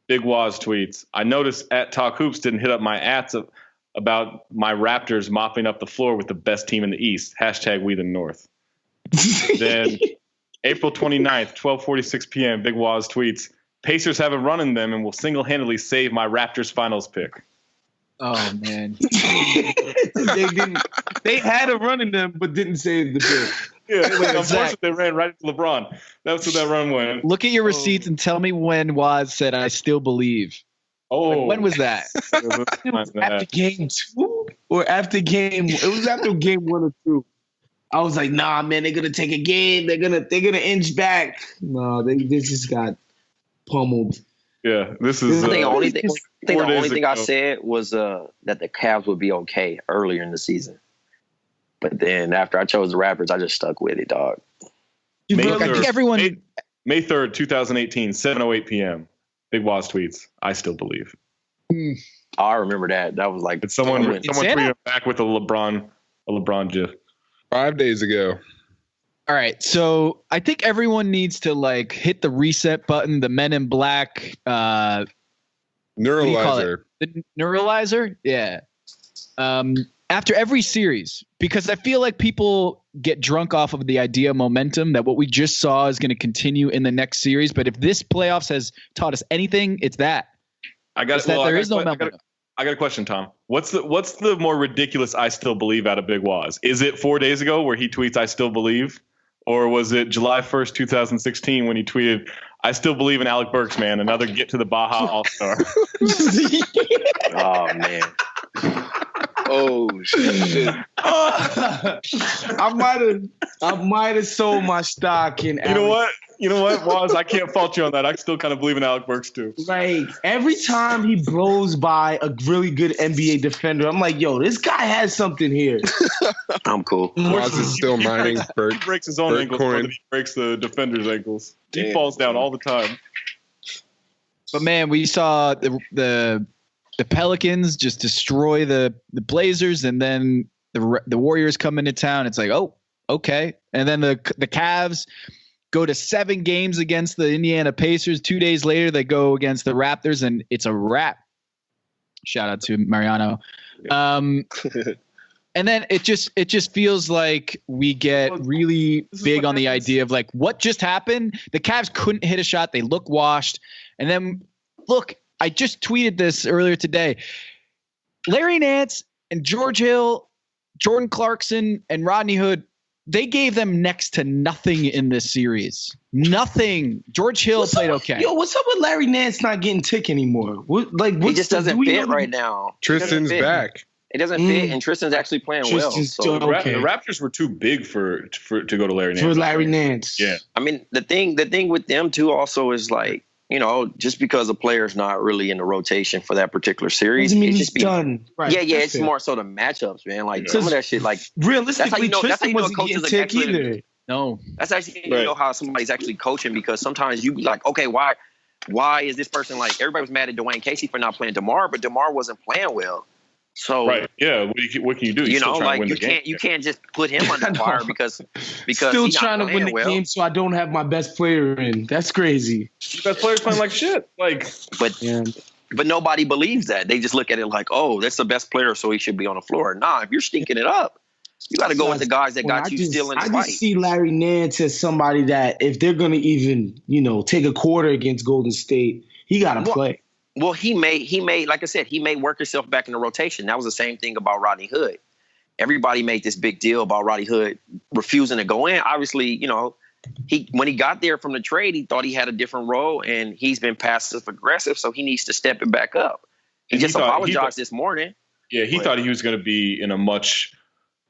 Big Waz tweets, I noticed at Talk Hoops didn't hit up my ats about my Raptors mopping up the floor with the best team in the East. # We the North. Then April 29th, 12:46 p.m., Big Waz tweets, Pacers have a run in them and will single-handedly save my Raptors finals pick. Oh, man. They had a run in them, but didn't save the pick. Yeah, unfortunately, they ran right into LeBron. That's what that run went. Look at your receipts and tell me when Waz said, I still believe. Oh. Like, when was that? It was after game 2 or after game? It was after game 1 or 2. I was like, nah, man, they're gonna take a game. They're gonna inch back. No, they just got pummeled. Yeah, this is. I think the only thing I said was that the Cavs would be okay earlier in the season, but then after I chose the Raptors, I just stuck with it, dog. I think everyone. May 3rd, 2018, 7:08 p.m. Big Waz tweets, I still believe. I remember that. That was like someone tweeted back with a LeBron gif. 5 days ago. All right, so I think everyone needs to like hit the reset button, the Men in Black neuralizer. The neuralizer, yeah. After every series, because I feel like people get drunk off of the idea of momentum that what we just saw is going to continue in the next series. But if this playoffs has taught us anything, it's that. There is no momentum. I got a question, Tom. What's the more ridiculous I still believe out of Big Waz? Is it 4 days ago where he tweets I still believe? Or was it July 1st, 2016 when he tweeted, I still believe in Alec Burks, man. Another get to the Baja All-Star. Oh, man. Oh, shit. I might have sold my stock in Alec. You know what, Waz? I can't fault you on that. I still kind of believe in Alec Burks, too. Like, every time he blows by a really good NBA defender, I'm like, yo, this guy has something here. I'm cool. Waz is still mining. He breaks his own ankles more than he breaks the defender's ankles. He falls down all the time. But, man, we saw the Pelicans just destroy the Blazers, and then the Warriors come into town. It's like, oh, okay. And then the Cavs go to 7 games against the Indiana Pacers. 2 days later, they go against the Raptors, and it's a wrap. Shout out to Mariano. And then it just feels like we get really big on the idea of like, what just happened? The Cavs couldn't hit a shot. They look washed. And then, look, I just tweeted this earlier today. Larry Nance and George Hill, Jordan Clarkson, and Rodney Hood, they gave them next to nothing in this series. Nothing. George Hill played okay. Yo, what's up with Larry Nance not getting tick anymore? He just doesn't fit right now. Tristan's back. It doesn't fit, and Tristan's actually playing well. So the Raptors were too big to go to Larry Nance. For Larry Nance. Yeah. I mean, the thing with them too also is like, you know, just because a player's not really in the rotation for that particular series, doesn't mean he's done. Right. Yeah, it's more so the matchups, man. Like some of that shit, like realistically, that's how you know a coach is like actually. Either. No, that's actually you know how somebody's actually coaching, because sometimes you be like, okay, why is this person like? Everybody was mad at Dwayne Casey for not playing DeMar, but DeMar wasn't playing well. So right, yeah. What can you do? You know, like you can't just put him under fire because still he's trying not to win the game, so I don't have my best player in. That's crazy. Best player's playing like shit. Like, but nobody believes that. They just look at it like, oh, that's the best player, so he should be on the floor. Nah, if you're stinking it up, you got to go with the guys that got you still in the fight. I just see Larry Nance as somebody that if they're gonna even take a quarter against Golden State, he got to play. Well, he made, like I said, he may work himself back in the rotation. That was the same thing about Rodney Hood. Everybody made this big deal about Rodney Hood refusing to go in. Obviously, when he got there from the trade, he thought he had a different role, and he's been passive aggressive, so he needs to step it back up. He just apologized this morning. Yeah, he thought he was going to be in a much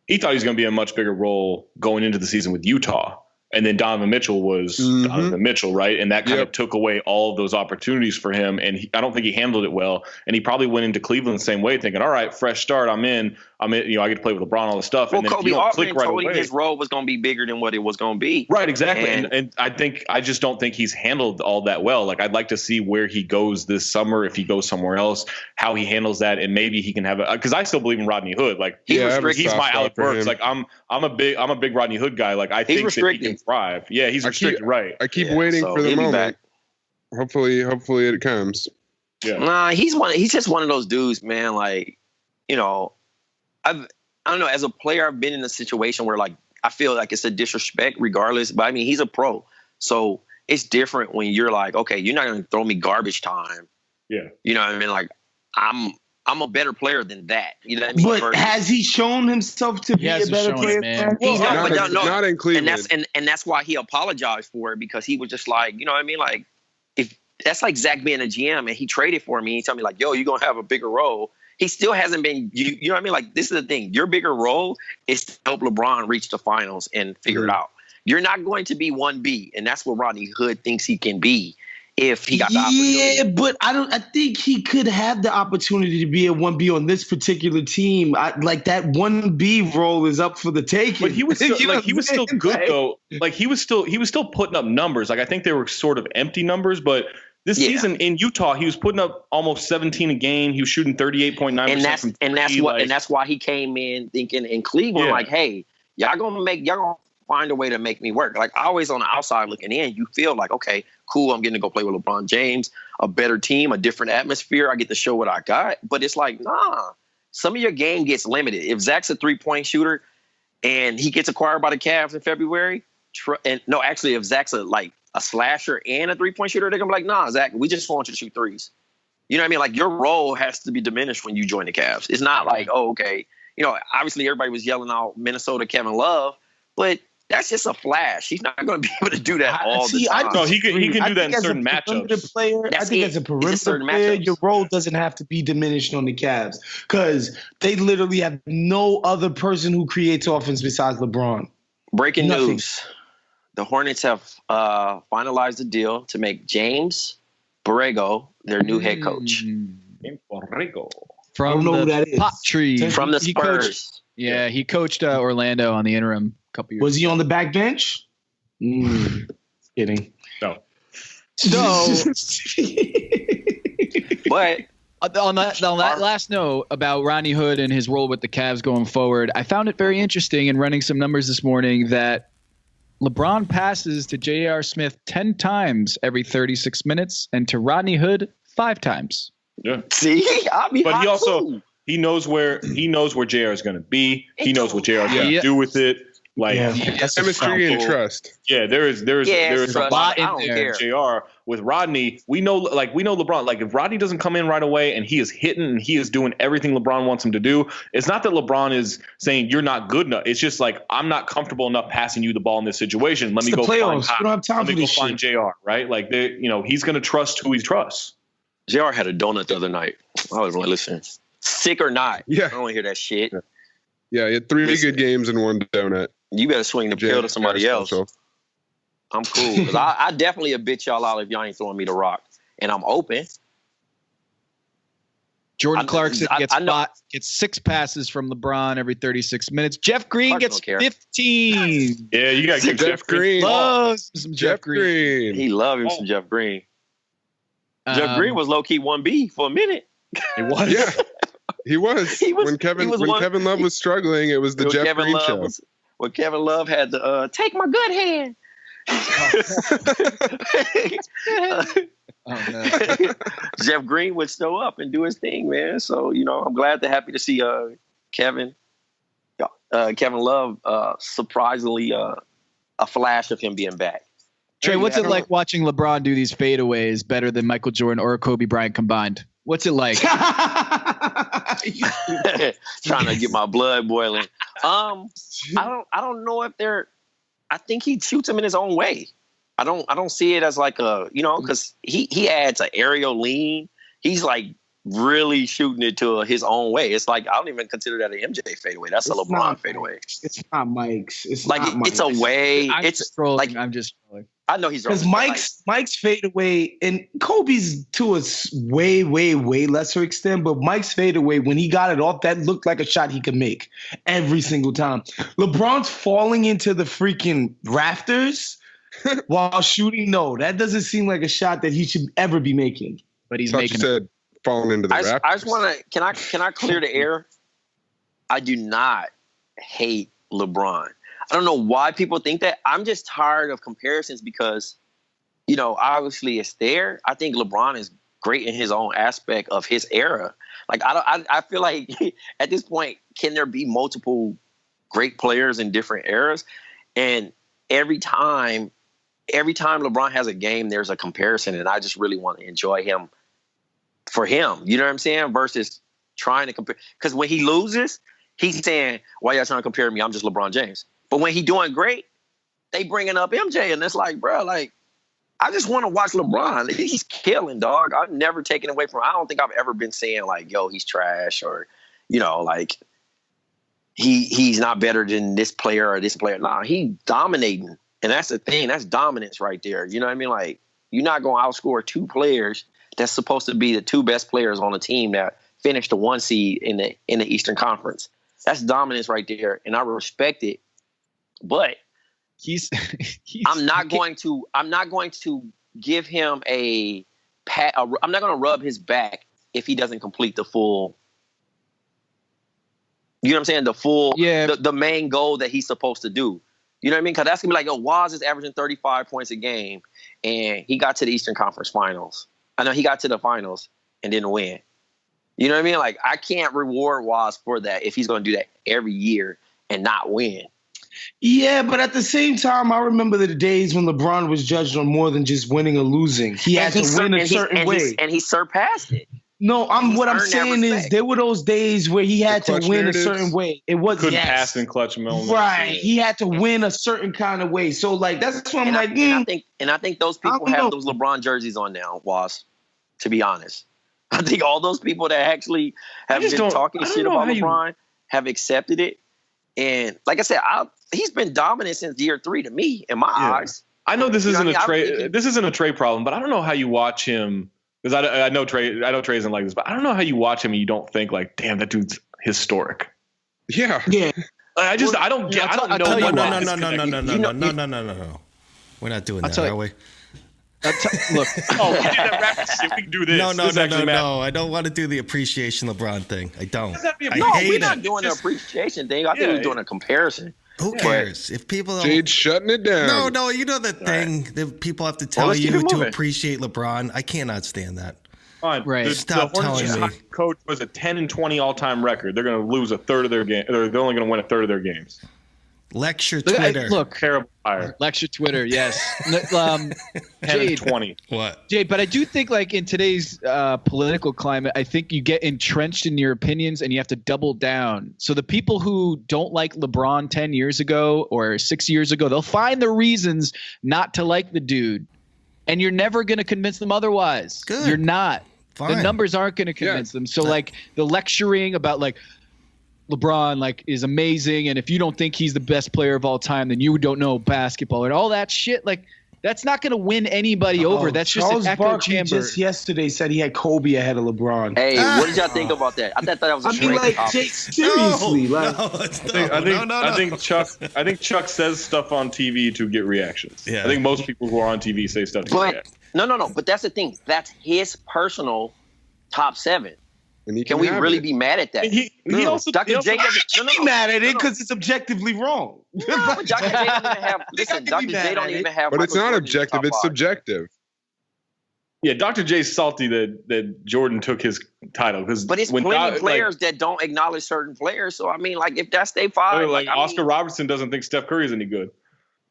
bigger role going into the season with Utah. And then Donovan Mitchell was Donovan Mitchell, right? And that kind of took away all of those opportunities for him. And I don't think he handled it well. And he probably went into Cleveland the same way, thinking, all right, fresh start. I'm in. I get to play with LeBron, all this stuff. Well, and then Kobe Altman told him his role was going to be bigger than what it was going to be. Right, exactly. And I just don't think he's handled all that well. Like, I'd like to see where he goes this summer, if he goes somewhere else, how he handles that, and maybe he can have because I still believe in Rodney Hood. Like, he's my Alec Burks. Like, I'm a big Rodney Hood guy. Like, I think that he can thrive. Yeah, he's restricted, right? I keep waiting for the moment. Hopefully it comes. Yeah. Nah, he's just one of those dudes, man. Like, I don't know. As a player, I've been in a situation where, like, I feel like it's a disrespect regardless. But I mean, he's a pro, so it's different when you're like, okay, you're not going to throw me garbage time. Yeah. You know what I mean? Like, I'm a better player than that. You know what I mean? But has he shown himself to be a better player? He's not in Cleveland. And that's why he apologized for it, because he was just like, you know what I mean? Like, if that's like Zach being a GM and he traded for me, he told me like, yo, you're going to have a bigger role. He still hasn't been, you know what I mean? Like, this is the thing. Your bigger role is to help LeBron reach the finals and figure it out. You're not going to be 1B, and that's what Rodney Hood thinks he can be if he got the opportunity. Yeah, but I think he could have the opportunity to be a 1B on this particular team. Like, that 1B role is up for the taking. But he was still, he was still good though. Like, he was still putting up numbers. Like, I think they were sort of empty numbers, but this season in Utah, he was putting up almost 17 a game. He was shooting 38.9%. And that's why he came in thinking in Cleveland, like, hey, y'all gonna find a way to make me work. Like, always on the outside looking in, you feel like, okay, cool, I'm getting to go play with LeBron James, a better team, a different atmosphere. I get to show what I got. But it's like, nah, some of your game gets limited. If Zach's a 3-point shooter and he gets acquired by the Cavs in February, if Zach's a slasher and a 3-point shooter, they're going to be like, nah, Zach, we just want you to shoot threes. You know what I mean? Like, your role has to be diminished when you join the Cavs. It's not like, oh, okay. Obviously everybody was yelling out Minnesota Kevin Love, but that's just a flash. He's not going to be able to do that all the time. No, he can do that in certain matchups. I think as a perimeter player, your role doesn't have to be diminished on the Cavs, because they literally have no other person who creates offense besides LeBron. Breaking news. The Hornets have finalized a deal to make James Borrego their new head coach. James Borrego. From the pot tree. From the Spurs. He coached Orlando on the interim a couple years ago. Was he on the back bench? Kidding. No. So, but on that last note about Rodney Hood and his role with the Cavs going forward, I found it very interesting in running some numbers this morning that LeBron passes to J.R. Smith 10 times every 36 minutes and to Rodney Hood 5 times. Yeah. See, he knows where JR is going to be. He knows what JR is going to do with it. Like, chemistry and trust. Yeah, there is a lot in there. JR with Rodney, we know LeBron. Like, if Rodney doesn't come in right away and he is hitting and he is doing everything LeBron wants him to do, it's not that LeBron is saying you're not good enough. It's just like, I'm not comfortable enough passing you the ball in this situation. Let me go find JR. Right? Like, he's going to trust who he trusts. JR had a donut the other night. I was really listening. Sick or not? Yeah, I don't want to hear that shit. Yeah, he had 3 good games and 1 donut. You better swing the pill to somebody else. I'm cool. 'Cause I definitely a bitch y'all out if y'all ain't throwing me the rock. And I'm open. Jordan Clarkson gets 6 passes from LeBron every 36 minutes. Jeff Green gets 15. Yeah, you got to give Jeff Green. Loves some Jeff Green. He loved him some Jeff Green. Jeff Green was low-key 1B for a minute. He was. Yeah, he was. When Kevin Love was struggling, it was the Jeff Green show. When Kevin Love had to take my good hand. Jeff Green would show up and do his thing, man. So, I'm happy to see Kevin Love surprisingly a flash of him being back. Trey, what's it like watching LeBron do these fadeaways better than Michael Jordan or Kobe Bryant combined? What's it like? Trying to get my blood boiling. I don't know if they're. I think he shoots him in his own way. I don't see it as like a, because he adds an aerial lean. He's like really shooting it to his own way. It's like, I don't even consider that an MJ fadeaway. That's a LeBron fadeaway. It's not Mike's. It's like not Mike's. It's a way. I'm just trolling. I know he's because Mike's fadeaway and Kobe's to a way, way, way lesser extent, but Mike's fadeaway, when he got it off, that looked like a shot he could make every single time. LeBron's falling into the freaking rafters while shooting. No, that doesn't seem like a shot that he should ever be making. But he's making. You said falling into the rafters. I just want to. Can I clear the air? I do not hate LeBron. I don't know why people think that. I'm just tired of comparisons because, obviously it's there. I think LeBron is great in his own aspect of his era. Like I feel like at this point, can there be multiple great players in different eras? And every time LeBron has a game, there's a comparison, and I just really want to enjoy him for him. You know what I'm saying? Versus trying to compare, because when he loses, he's saying, "Why y'all trying to compare me? I'm just LeBron James." But when he doing great, they bringing up MJ, and it's like, bro, like, I just want to watch LeBron. He's killing, dog. I've never taken away from him. I don't think I've ever been saying like, yo, he's trash, or, like he's not better than this player or this player. Nah, he dominating. And that's the thing. That's dominance right there. You know what I mean? Like, you're not going to outscore two players that's supposed to be the two best players on the team that finished the 1 seed in the Eastern Conference. That's dominance right there, and I respect it. But I'm not going to give him a pat. I'm not going to rub his back if he doesn't complete the full. You know what I'm saying? The full, the main goal that he's supposed to do. You know what I mean? Because that's gonna be like, yo, Waz is averaging 35 points a game, and he got to the Eastern Conference Finals. I know he got to the finals and didn't win. You know what I mean? Like, I can't reward Waz for that if he's going to do that every year and not win. Yeah, but at the same time, I remember the days when LeBron was judged on more than just winning or losing. He had to win a certain way. And he surpassed it. No, what I'm saying is there were those days where he had to win a certain way. It was couldn't pass in clutch moments. Right. He had to win a certain kind of way. So like that's what I'm like. I think those people have those LeBron jerseys on now, Waz, to be honest. I think all those people that actually have been talking shit about LeBron have accepted it. And like I said, he's been dominant since year 3 to me, in my eyes. I know this isn't this isn't a Trey problem, but I don't know how you watch him. Because I know Trey isn't like this, but I don't know how you watch him and you don't think like, damn, that dude's historic. Yeah. I don't know. No. We're not doing that, are we? Look. Oh, we did that Raptors shit. We can do this. No. I don't want to do the appreciation LeBron thing. I don't. We're not doing the appreciation thing. I think we're doing a comparison. Who cares? If people Jade's shutting it down. No, you know the thing that people have to tell you to appreciate LeBron. I cannot stand that. Fine. Right. Stop telling me. Coach was a 10-20 all-time record. They're going to lose a third of their game. They're only going to win a third of their games. Lecture Twitter. Look, terrible hire. Lecture Twitter. Yes. 10-20. What? Jade, but I do think like in today's political climate, I think you get entrenched in your opinions and you have to double down. So the people who don't like LeBron 10 years ago or 6 years ago, they'll find the reasons not to like the dude. And you're never going to convince them otherwise. Good. You're not. Fine. The numbers aren't going to convince them. So like the lecturing about like LeBron like is amazing, and if you don't think he's the best player of all time, then you don't know basketball and all that shit. Like that's not going to win anybody over. That's Charles just an echo chamber. Just yesterday said he had Kobe ahead of LeBron. Hey, what did y'all think about that? I thought that was a great topic. Seriously, I think Chuck says stuff on TV to get reactions. Yeah. I think most people who are on TV say stuff to get reactions. No. But that's the thing. That's his personal top 7. And can we really be mad at that? He also Dr. J doesn't be mad at it because it's objectively wrong. No, but Dr. J don't even have. Listen, Dr. J don't even have. But it's not objective; it's subjective. Yeah, Dr. J's salty that Jordan took his title but it's plenty players that don't acknowledge certain players. So I mean, like if that's their 5, like Oscar Robertson doesn't think Steph Curry is any good.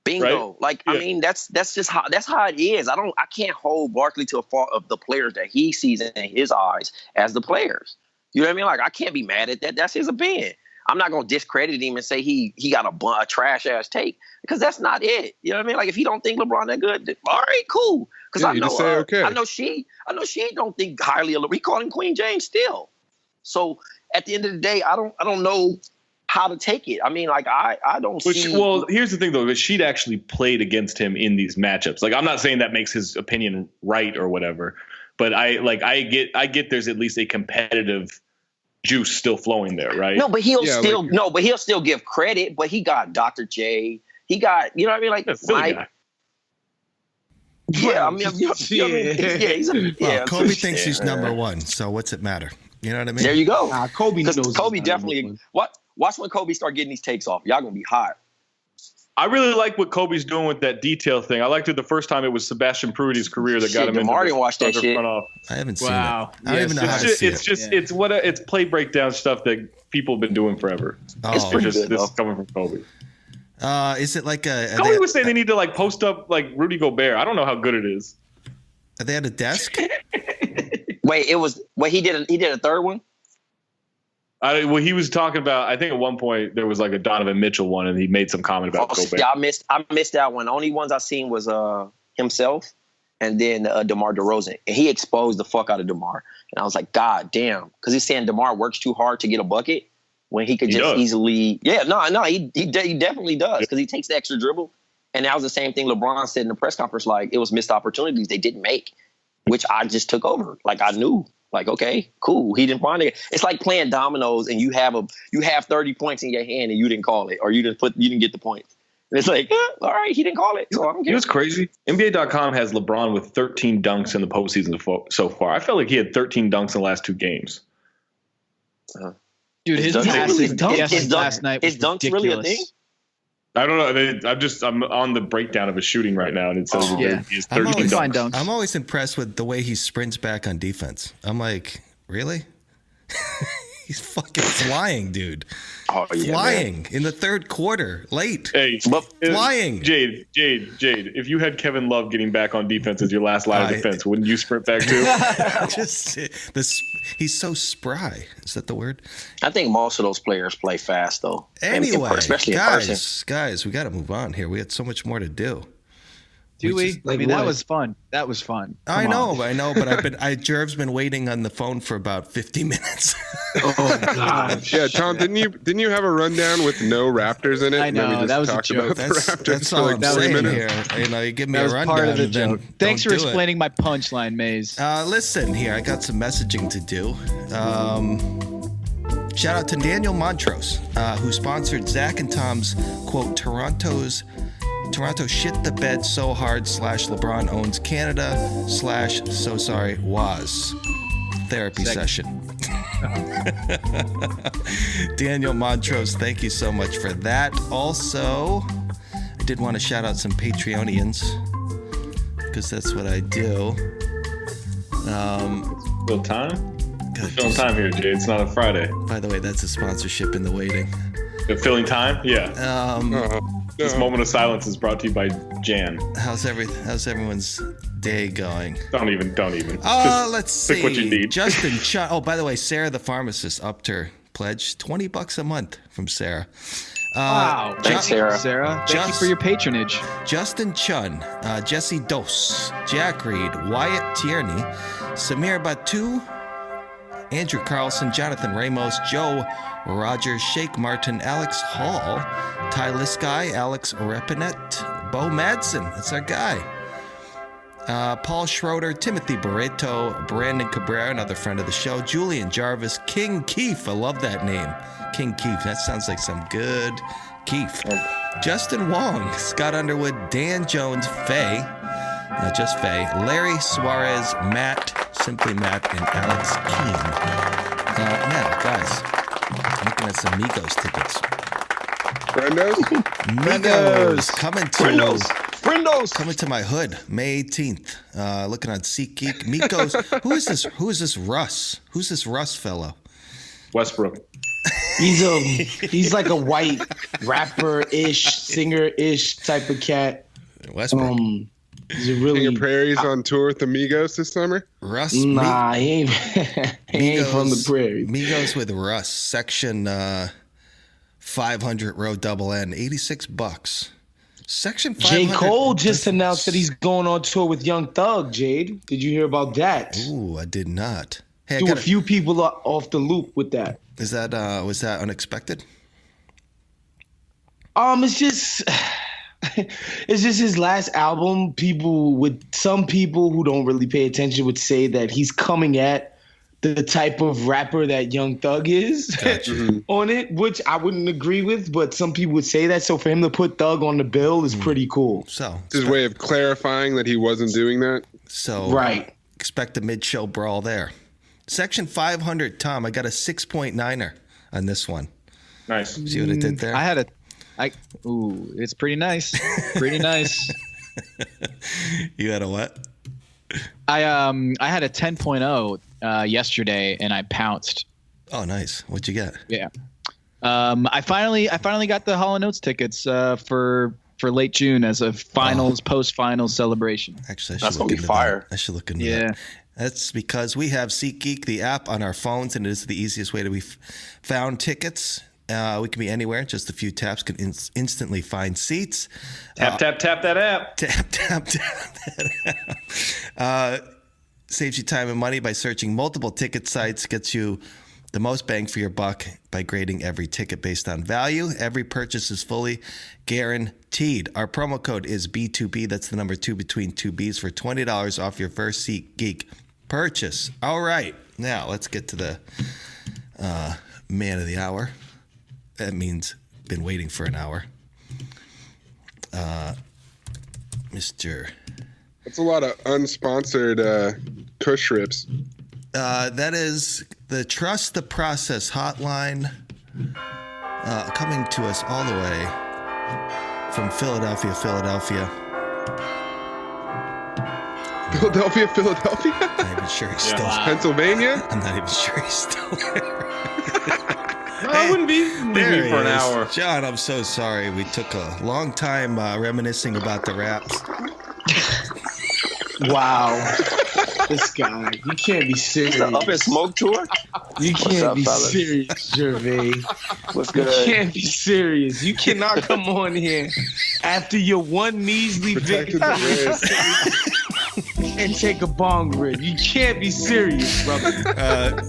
Bingo. Right? Like, I mean, that's just how it is. I can't hold Barkley to a fault of the players that he sees in his eyes as the players. You know what I mean? Like, I can't be mad at that. That's his opinion. I'm not gonna discredit him and say he got a trash ass take, because that's not it. You know what I mean? Like, if he don't think LeBron that good, all right, cool. Because I know she don't think highly of LeBron. We call him Queen James still. So at the end of the day, I don't know how to take it. I mean, like, I don't see. Well, here's the thing though, she'd actually played against him in these matchups. Like, I'm not saying that makes his opinion right or whatever, but I get there's at least a competitive juice still flowing there, right? No, but he'll still give credit. But he got Dr. J. He got, you know what I mean? Like, guy. Yeah, I mean, Kobe thinks he's number one. So what's it matter? You know what I mean? There you go. Kobe knows. Kobe definitely. Watch when Kobe start getting these takes off. Y'all gonna be hot. I really like what Kobe's doing with that detail thing. I liked it the first time it was Sebastian Pruti's career that got him into DeMar didn't watch that shit. I haven't seen it. I don't even know how to see it. It's play breakdown stuff that people have been doing forever. It's pretty good, this is coming from Kobe. Is it like Kobe was saying they need to like post up like Rudy Gobert. I don't know how good it is. Are they at a desk? He did a third one? He was talking about, I think at one point there was like a Donovan Mitchell one, and he made some comment about Gobert. Yeah, I missed that one. The only ones I seen was himself and then DeMar DeRozan. And he exposed the fuck out of DeMar. And I was like, God damn. Because he's saying DeMar works too hard to get a bucket when he could easily. Yeah, he definitely does, because he takes the extra dribble. And that was the same thing LeBron said in the press conference, like, it was missed opportunities they didn't make, which I just took over. Like, I knew. Like, okay, cool. He didn't find it. It's like playing dominoes and you have 30 points in your hand and you didn't call it, or you didn't get the points. And it's like, all right, he didn't call it, so I don't care. It was crazy. NBA.com has LeBron with 13 dunks in the postseason so far. I felt like he had 13 dunks in the last two games. Dude, his dunks last night was dunks really a thing? I don't know. I'm on the breakdown of his shooting right now, and it says he has 13 dunks. I'm always impressed with the way he sprints back on defense. I'm like, really? He's fucking flying, dude. Oh, yeah, flying in the third quarter, late. Hey, flying. Jade. If you had Kevin Love getting back on defense as your last line of defense, wouldn't you sprint back too? He's so spry. Is that the word? I think most of those players play fast, though. Anyway, especially guys, we got to move on here. We had so much more to do. Do we? I mean, that was fun. That was fun. I know, but Jerv's been waiting on the phone for about 50 minutes. Oh gosh. Yeah, Tom, didn't you have a rundown with no Raptors in it? I know, that was a joke. That's all I'm saying here. You give me a rundown. Part of the joke. Thanks for explaining my punchline, Maze. Listen here, I got some messaging to do. Shout out to Daniel Montrose, who sponsored Zach and Tom's quote Toronto shit the bed so hard / LeBron owns Canada / so sorry was therapy session. Daniel Montrose, thank you so much for that. Also, I did want to shout out some Patreonians, because that's what I do. Still time? Filling time here, Jade. It's not a Friday. By the way, that's a sponsorship in the waiting. Filling time? Yeah. This moment of silence is brought to you by Jan. How's everyone's day going? Don't even. Let's see. Pick what you need. Justin Chun. Oh, by the way, Sarah the pharmacist upped her pledge. $20 a month from Sarah. Wow. Thanks, Sarah. Thank you for your patronage. Justin Chun, Jesse Dos, Jack Reed, Wyatt Tierney, Samir Batu, Andrew Carlson, Jonathan Ramos, Joe Roger, Shake Martin, Alex Hall, Ty Lisky, Alex Repinet, Bo Madsen, that's our guy. Paul Schroeder, Timothy Barreto, Brandon Cabrera, another friend of the show, Julian Jarvis, King Keefe, I love that name. King Keefe, that sounds like some good Keefe. Justin Wong, Scott Underwood, Dan Jones, Faye, not just Faye, Larry Suarez, Matt, Simply Matt, and Alex Keene. Now, guys, I'm looking at some Migos tickets. Migos coming to my hood May 18th. Looking on SeatGeek. Migos. Who is this Russ? Who's this Russ fellow? Westbrook. He's like a white rapper-ish, singer-ish type of cat. Westbrook. He's a really King of Prairie's on tour with the Migos this summer. Russ. Nah, he ain't, he ain't from the prairie. Migos with Russ, section 500 row double N, $86. Section 500. J. Cole just announced that he's going on tour with Young Thug, Jade. Did you hear about that? Ooh, I did not. Hey, A few people are off the loop with that. Is that was that unexpected? It's just his last album. Some people who don't really pay attention would say that he's coming at the type of rapper that Young Thug is on it, which I wouldn't agree with, but some people would say that. So for him to put Thug on the bill is pretty cool. So it's his way of clarifying that he wasn't doing that. So right. Expect a mid-show brawl there. Section 500, Tom, I got a 6.9er on this one. Nice. See what I did there? It's pretty nice. Pretty nice. You had a what? I had a 10.0 yesterday and I pounced. Oh, nice. What'd you get? Yeah. I finally got the Hall & Oates tickets for late June as a post-finals celebration. Actually, that's gonna be fire. I should look into that. That's because we have SeatGeek, the app, on our phones, and it is the easiest way to be found tickets. We can be anywhere. Just a few taps can instantly find seats. Tap that app. Tap that app. Saves you time and money by searching multiple ticket sites. Gets you the most bang for your buck by grading every ticket based on value. Every purchase is fully guaranteed. Our promo code is B2B. That's the number 2 between two B's for $20 off your first SeatGeek purchase. All right. Now let's get to the man of the hour. That means been waiting for an hour. Mr. That's a lot of unsponsored Kush rips. That is the Trust the Process hotline, coming to us all the way from Philadelphia. Philadelphia? I'm not even sure he's still there. Pennsylvania? I'm not even sure he's still there. I wouldn't be leaving for an hour. John, I'm so sorry. We took a long time reminiscing about the Raps. Wow. This guy. You can't be serious. The Up and Smoke tour? You can't be serious, Jervay. What's good? You can't be serious. You cannot come on here after your one measly victory and take a bong rip. You can't be serious, brother.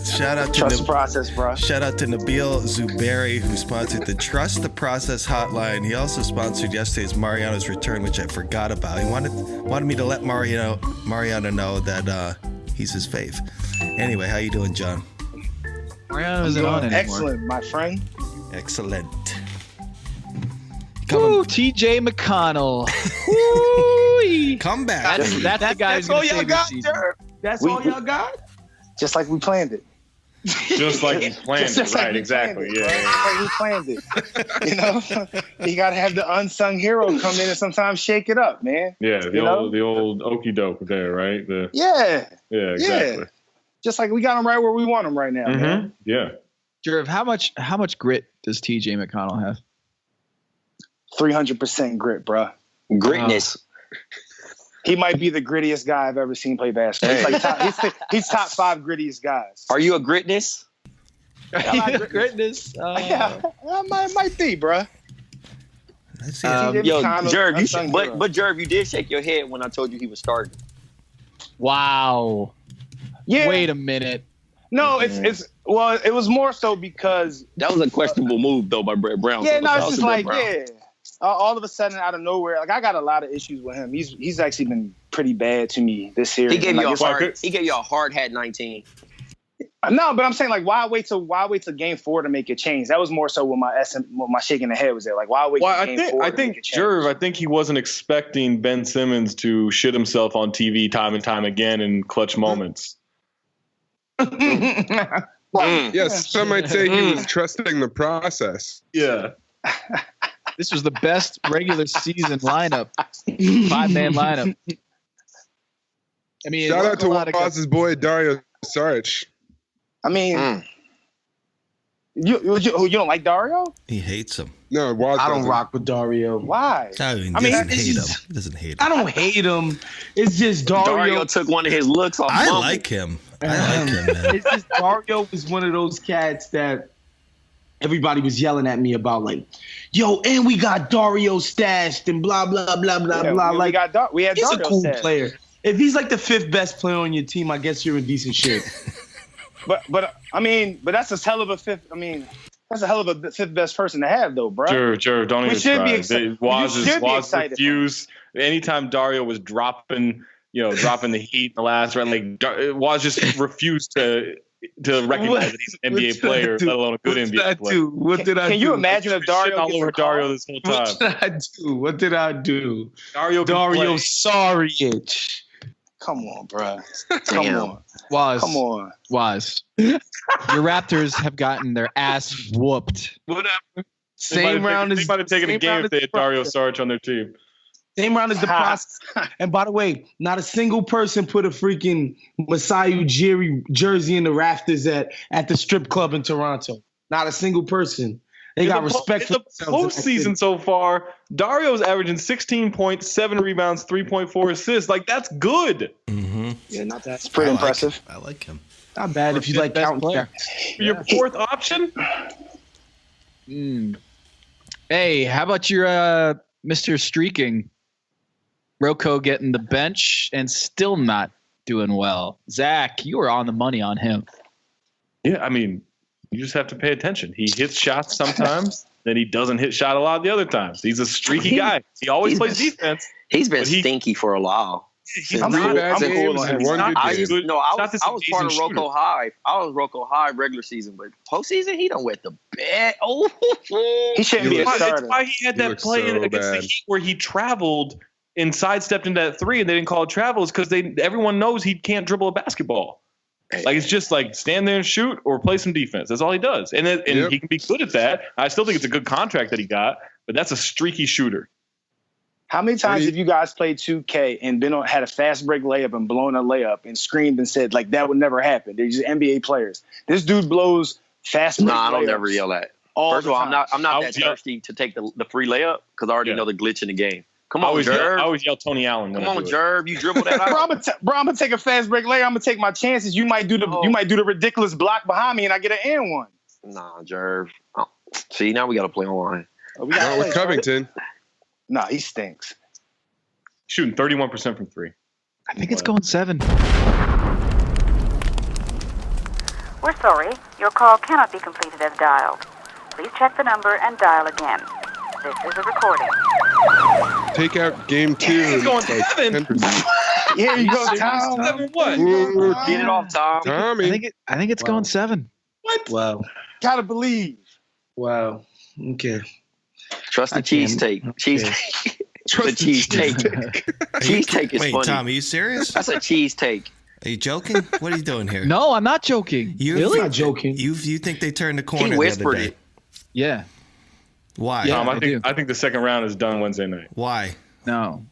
Shout out to Trust the Process, bro. Shout out to Nabil Zuberi, who sponsored the Trust the Process hotline. He also sponsored yesterday's Mariano's return, which I forgot about. He wanted me to let Mariano know that he's his fave. Anyway, how you doing, John? Mariano isn't on anymore. Excellent, my friend. Excellent. Ooh, TJ McConnell. Come back. That's the guy who's going to save the season. That's all y'all got? Just like we planned it. Just like he planned it. Right, exactly. Yeah. Just like we planned it. You know, you got to have the unsung hero come in and sometimes shake it up, man. Yeah, the old okey doke there, right? Yeah, exactly. Yeah. Just like we got him right where we want him right now, man. Yeah. Jerv, how much grit does TJ McConnell have? 300% grit, bro. Gritness. He might be the grittiest guy I've ever seen play basketball. He's top 5 grittiest guys. Are you a gritness? Gritness. Yeah, I might be, bro. Yo, Jerv, but Jerv, you did shake your head when I told you he was starting. Wow. Yeah. Wait a minute. No, it was more so because that was a questionable move though by Brett Brown. Yeah, no, it's just like all of a sudden out of nowhere, like I got a lot of issues with him. He's actually been pretty bad to me this series. He gave you a hard hat 19. No, but I'm saying like why wait till game 4 to make a change? That was more so when my shaking the head was there. Like why wait? Well, game 4 I think Jerv, I think he wasn't expecting Ben Simmons to shit himself on TV time and time again in clutch moments. Yes, some might say he was trusting the process. Yeah. This was the best regular season lineup, 5-man lineup. I mean, shout out to Waz's boy Dario Saric. I mean, You don't like Dario? He hates him. No, Waz I don't doesn't. rock with Dario. Why? He doesn't hate him. He doesn't hate him. I don't hate him. It's just Dario took one of his looks off. I Bumble. like him. I like him, man. It's just Dario was one of those cats that everybody was yelling at me about, like, yo, and we got Dario stashed and blah blah blah blah blah. We had he's Dario a cool stashed. player. If he's like the 5th best player on your team, I guess you're in decent shape. But that's a hell of a fifth. I mean, that's a hell of a 5th best person to have, though, bro. Sure, don't even should be try. excited. Waz You should be Waz excited. refused. Anytime Dario was dropping the heat in the last round, like Waz just refused to recognize that he's an NBA player, let alone a good NBA player. What did I do? Can you imagine if Dario all gets over a call? Dario this whole time? What did I do? Dario sorry, itch. Come on, bro. Damn. Come on. Waz. Your Raptors have gotten their ass whooped. Whatever. They Same round as they might have taken a game if they had Dario Saric on their team. Same round as the process. And by the way, not a single person put a freaking Masai Ujiri jersey in the rafters at the strip club in Toronto. Not a single person. They got respect for the postseason so far. Dario's averaging 16 points, 7 rebounds, 3.4 assists. Like, that's good. Mm-hmm. Yeah, not that. It's pretty impressive. I like him. Not bad if you like counting. For your 4th option? Hey, how about your Mr. Streaking? Rocco getting the bench and still not doing well. Zach, you were on the money on him. Yeah, I mean, you just have to pay attention. He hits shots sometimes, then he doesn't hit shot a lot of the other times. He's a streaky guy. He always plays defense. He's been stinky for a while. I'm cool on him. I was part of Rocco High. I was Rocco High regular season, but postseason he done wet the bed. Oh, he shouldn't be a starter. That's why he had that play against the Heat where he traveled and sidestepped into that 3 and they didn't call it travel. Is because everyone knows he can't dribble a basketball. Like, it's just like stand there and shoot or play some defense. That's all he does. And he can be good at that. I still think it's a good contract that he got, but that's a streaky shooter. How many times have you guys played 2K and had a fast break layup and blown a layup and screamed and said, like, that would never happen? They're just NBA players. This dude blows fast break layups. I don't never yell that. First of all, I'm not that thirsty to take the free layup because I already know the glitch in the game. Come on, Jerv. I always yell Tony Allen. Come on, Jerv. You dribble that out. Bro, I'm gonna take a fast break layup. I'm gonna take my chances. You might do the ridiculous block behind me and I get an and one. Nah, Jerv. Oh, see, now we got to play online. Not with Covington. Nah, he stinks. Shooting 31% from 3. I think it's going 7. We're sorry. Your call cannot be completed as dialed. Please check the number and dial again. This is a recording. Take out game 2. He's going 7. Here you go, Tom. 7 what? Get it off, Tom. Tommy. I think it's going 7. What? Wow. Gotta believe. Wow. Okay. Trust the cheesesteak. Cheesesteak. The cheesesteak. Cheesesteak is Wait, funny. Tom, are you serious? That's a cheesesteak. Are you joking? What are you doing here? No, I'm not joking. Really? I'm not joking. You think they turned the corner He whispered the other day? it. Yeah. Why? Yeah. Tom, I I think the second round is done Wednesday night. Why? No.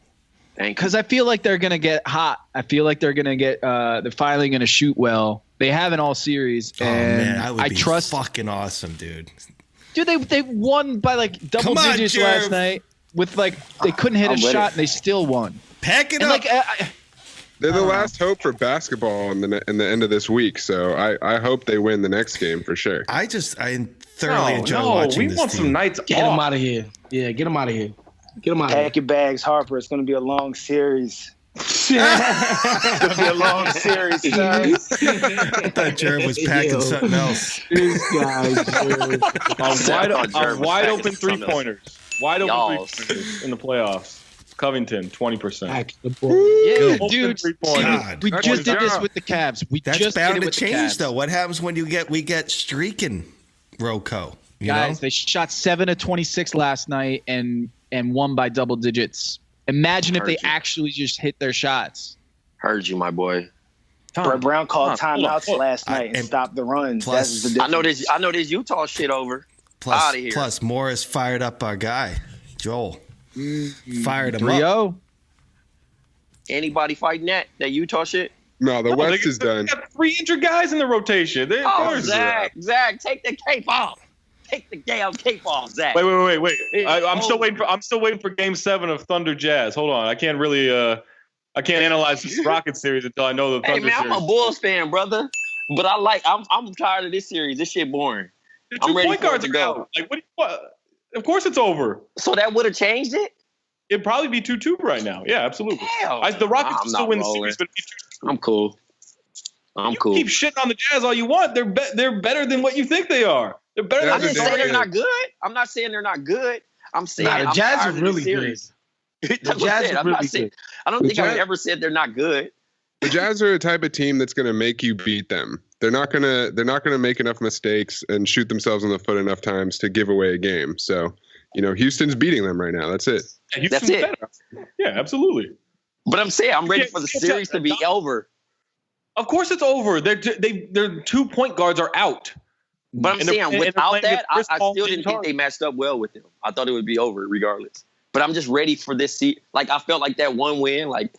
Thank you. Because I feel like they're going to get hot. I feel like they're going to get they're finally going to shoot well. They haven't all series. Oh, And man, that would be trust. fucking awesome, dude. Dude, they won by like double Come on, digits Jerv. last night. With like they couldn't hit a shot and they still won. Pack it And up. like They're the last hope for basketball in the end of this week, so I hope they win the next game for sure. I thoroughly enjoy watching this want team. some nights Get him off. out of here. Yeah, get him out of here. Get him out of here. Pack your bags, Harper. It's gonna be a long series. It's gonna be a long series, son. I thought Jerv was packing something else. This guy, Wide open 3-pointers. Wide open 3-pointers in the playoffs. Covington, 20%. yeah, Open dude. 3-pointers. We That's just his did this job. with the Cavs. We That's just did bound it to with the change, Cavs. though. What happens when we get streaking, Rocco? You Guys, know? they shot 7 of 26 last night and won by double digits. Imagine if Heard they you. actually just hit their shots. Heard you, my boy. Brett Brown called Tom, timeouts last night and and stopped the runs. plus- That's the difference. I know this Utah shit over. Outta here. Plus, Morris fired up our guy, Joel. Fired him up. 3-0. Anybody fighting that Utah shit? No, the West is done. They got 3 injured guys in the rotation. Zach, take the cape off. Take the damn cape off, Zach. Wait. I'm still waiting for Game 7 of Thunder Jazz. Hold on. I can't really I can't analyze this Rocket series until I know the Thunder series. I'm a Bulls fan, brother. But I'm tired of this series. This shit boring. I'm ready for it to go. Like what? Of course it's over. So that would have changed it? It'd probably be 2-2 right now. Yeah, absolutely. Hell, the Rockets will still win the series, but I'm cool. You keep shitting on the Jazz all you want. They're better than what you think they are. They're better. I didn't say they're not good. I'm not saying they're not good. I'm saying the Jazz are really good. The Jazz are really good. I don't think I've ever said they're not good. The Jazz are a type of team that's going to make you beat them. They're not gonna make enough mistakes and shoot themselves in the foot enough times to give away a game. So, Houston's beating them right now. That's it. That's it. Better. Yeah, absolutely. But I'm saying I'm ready for the series to be over. Of course it's over. Their 2 point guards are out. But I'm saying without that, I still didn't think they matched up well with them. I thought it would be over regardless. But I'm just ready for this season. Like, I felt like that one win, like,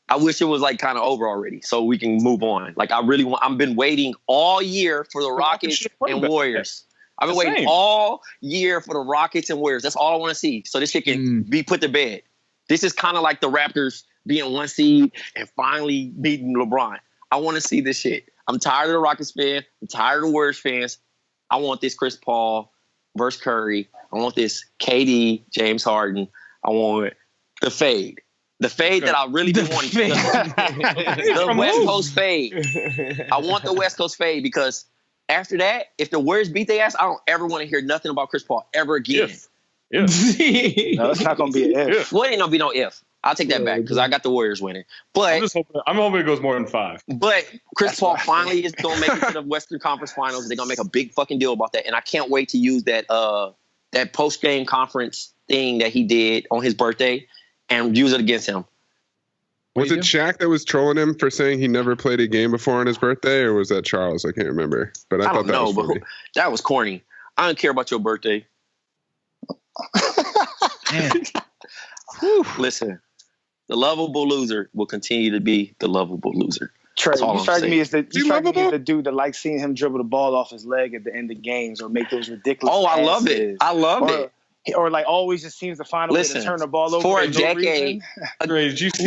I wish it was, like, kind of over already so we can move on. Like, I've been waiting all year for the Rockets and Warriors. I've been waiting all year for the Rockets and Warriors. That's all I want to see. So this shit can be put to bed. This is kind of like the Raptors being 1 seed and finally beating LeBron. I want to see this shit. I'm tired of the Rockets fans. I'm tired of the Warriors fans. I want this Chris Paul versus Curry. I want this KD, James Harden. I want the fade. The fade that I really been wanting. The West Coast fade. I want the West Coast fade because after that, if the Warriors beat their ass, I don't ever want to hear nothing about Chris Paul ever again. No, it's not going to be an if. Well, it ain't going to be no if. I'll take that back because I got the Warriors winning. But I'm hoping it goes more than 5. But Chris Paul finally is going to make it to the Western Conference Finals. They're going to make a big fucking deal about that. And I can't wait to use that post-game conference thing that he did on his birthday and use it against him. Was it Shaq that was trolling him for saying he never played a game before on his birthday, or was that Charles? I can't remember. But I thought that was funny. That was corny. I don't care about your birthday. Listen, the lovable loser will continue to be the lovable loser. Trey, you strike me as the dude that likes seeing him dribble the ball off his leg at the end of games or make those ridiculous passes. I loved it. I loved it. Or like always just seems to find a way to turn the ball over for a decade. Did you see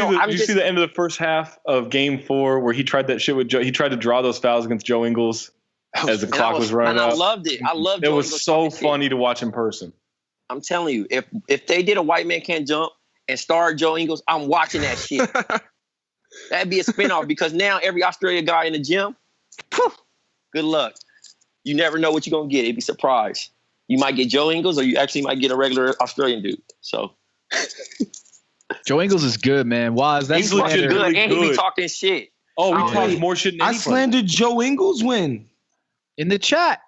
the end of the first half of Game 4 where he tried that shit with Joe? He tried to draw those fouls against Joe Ingles as the clock was running out. I loved it. I loved it. It was so funny to watch in person. I'm telling you, if they did a White Man Can't Jump and starred Joe Ingles, I'm watching that shit. That'd be a spinoff because now every Australian guy in the gym, good luck. You never know what you're going to get. It'd be surprised. You might get Joe Ingles or you actually might get a regular Australian dude. So Joe Ingles is good, man. Waz, that's he's legit good. And he be talking shit. Oh, we talk more shit than I slandered Joe Ingles when? In the chat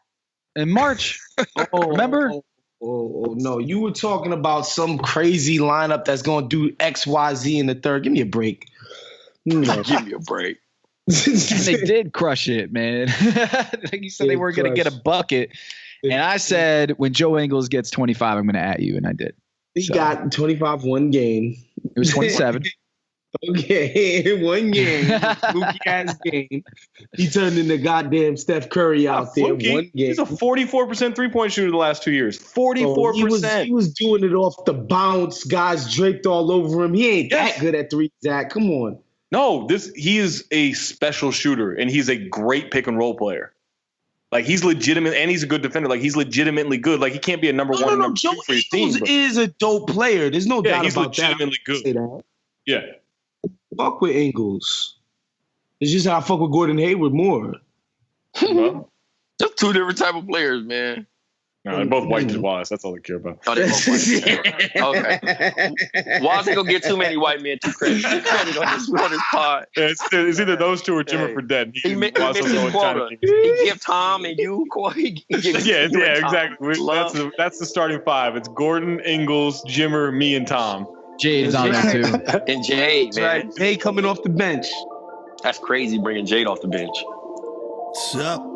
in March. Remember? Oh, no. You were talking about some crazy lineup that's going to do XYZ in the third. Give me a break. Give me a break. And they did crush it, man. Like you said, they were going to get a bucket. And I said, when Joe Ingles gets 25, I'm going to at you. And I did. He got 25 one game. It was 27. Okay, one game. Fluky ass game. He turned into goddamn Steph Curry out there. One game. He's a 44% three-point shooter the last 2 years. 44%. He was doing it off the bounce. Guys draped all over him. He ain't that good at three, Zach. Come on. No, he is a special shooter, and he's a great pick-and-roll player. Like, he's legitimate, and he's a good defender. Like, he's legitimately good. Like, he can't be a number one, number two for his team. Joe Ingles is a dope player. There's no doubt about that. He's legitimately good. Yeah. Fuck with Ingles. It's just how I fuck with Gordon Hayward more. Well, just two different type of players, man. No, they're both white to Waz. That's all they care about. Oh, they're both white. Okay. Waz ain't gonna get too many white men too credit on this pod. Yeah, it's either those two or Jimmer for dead. He misses his quota. He give Tom and you. Exactly. That's the starting 5. It's Gordon, Ingles, Jimmer, me, and Tom. Jade's on there too. And Jade, man. Right. Jade coming off the bench. That's crazy bringing Jade off the bench. Sup?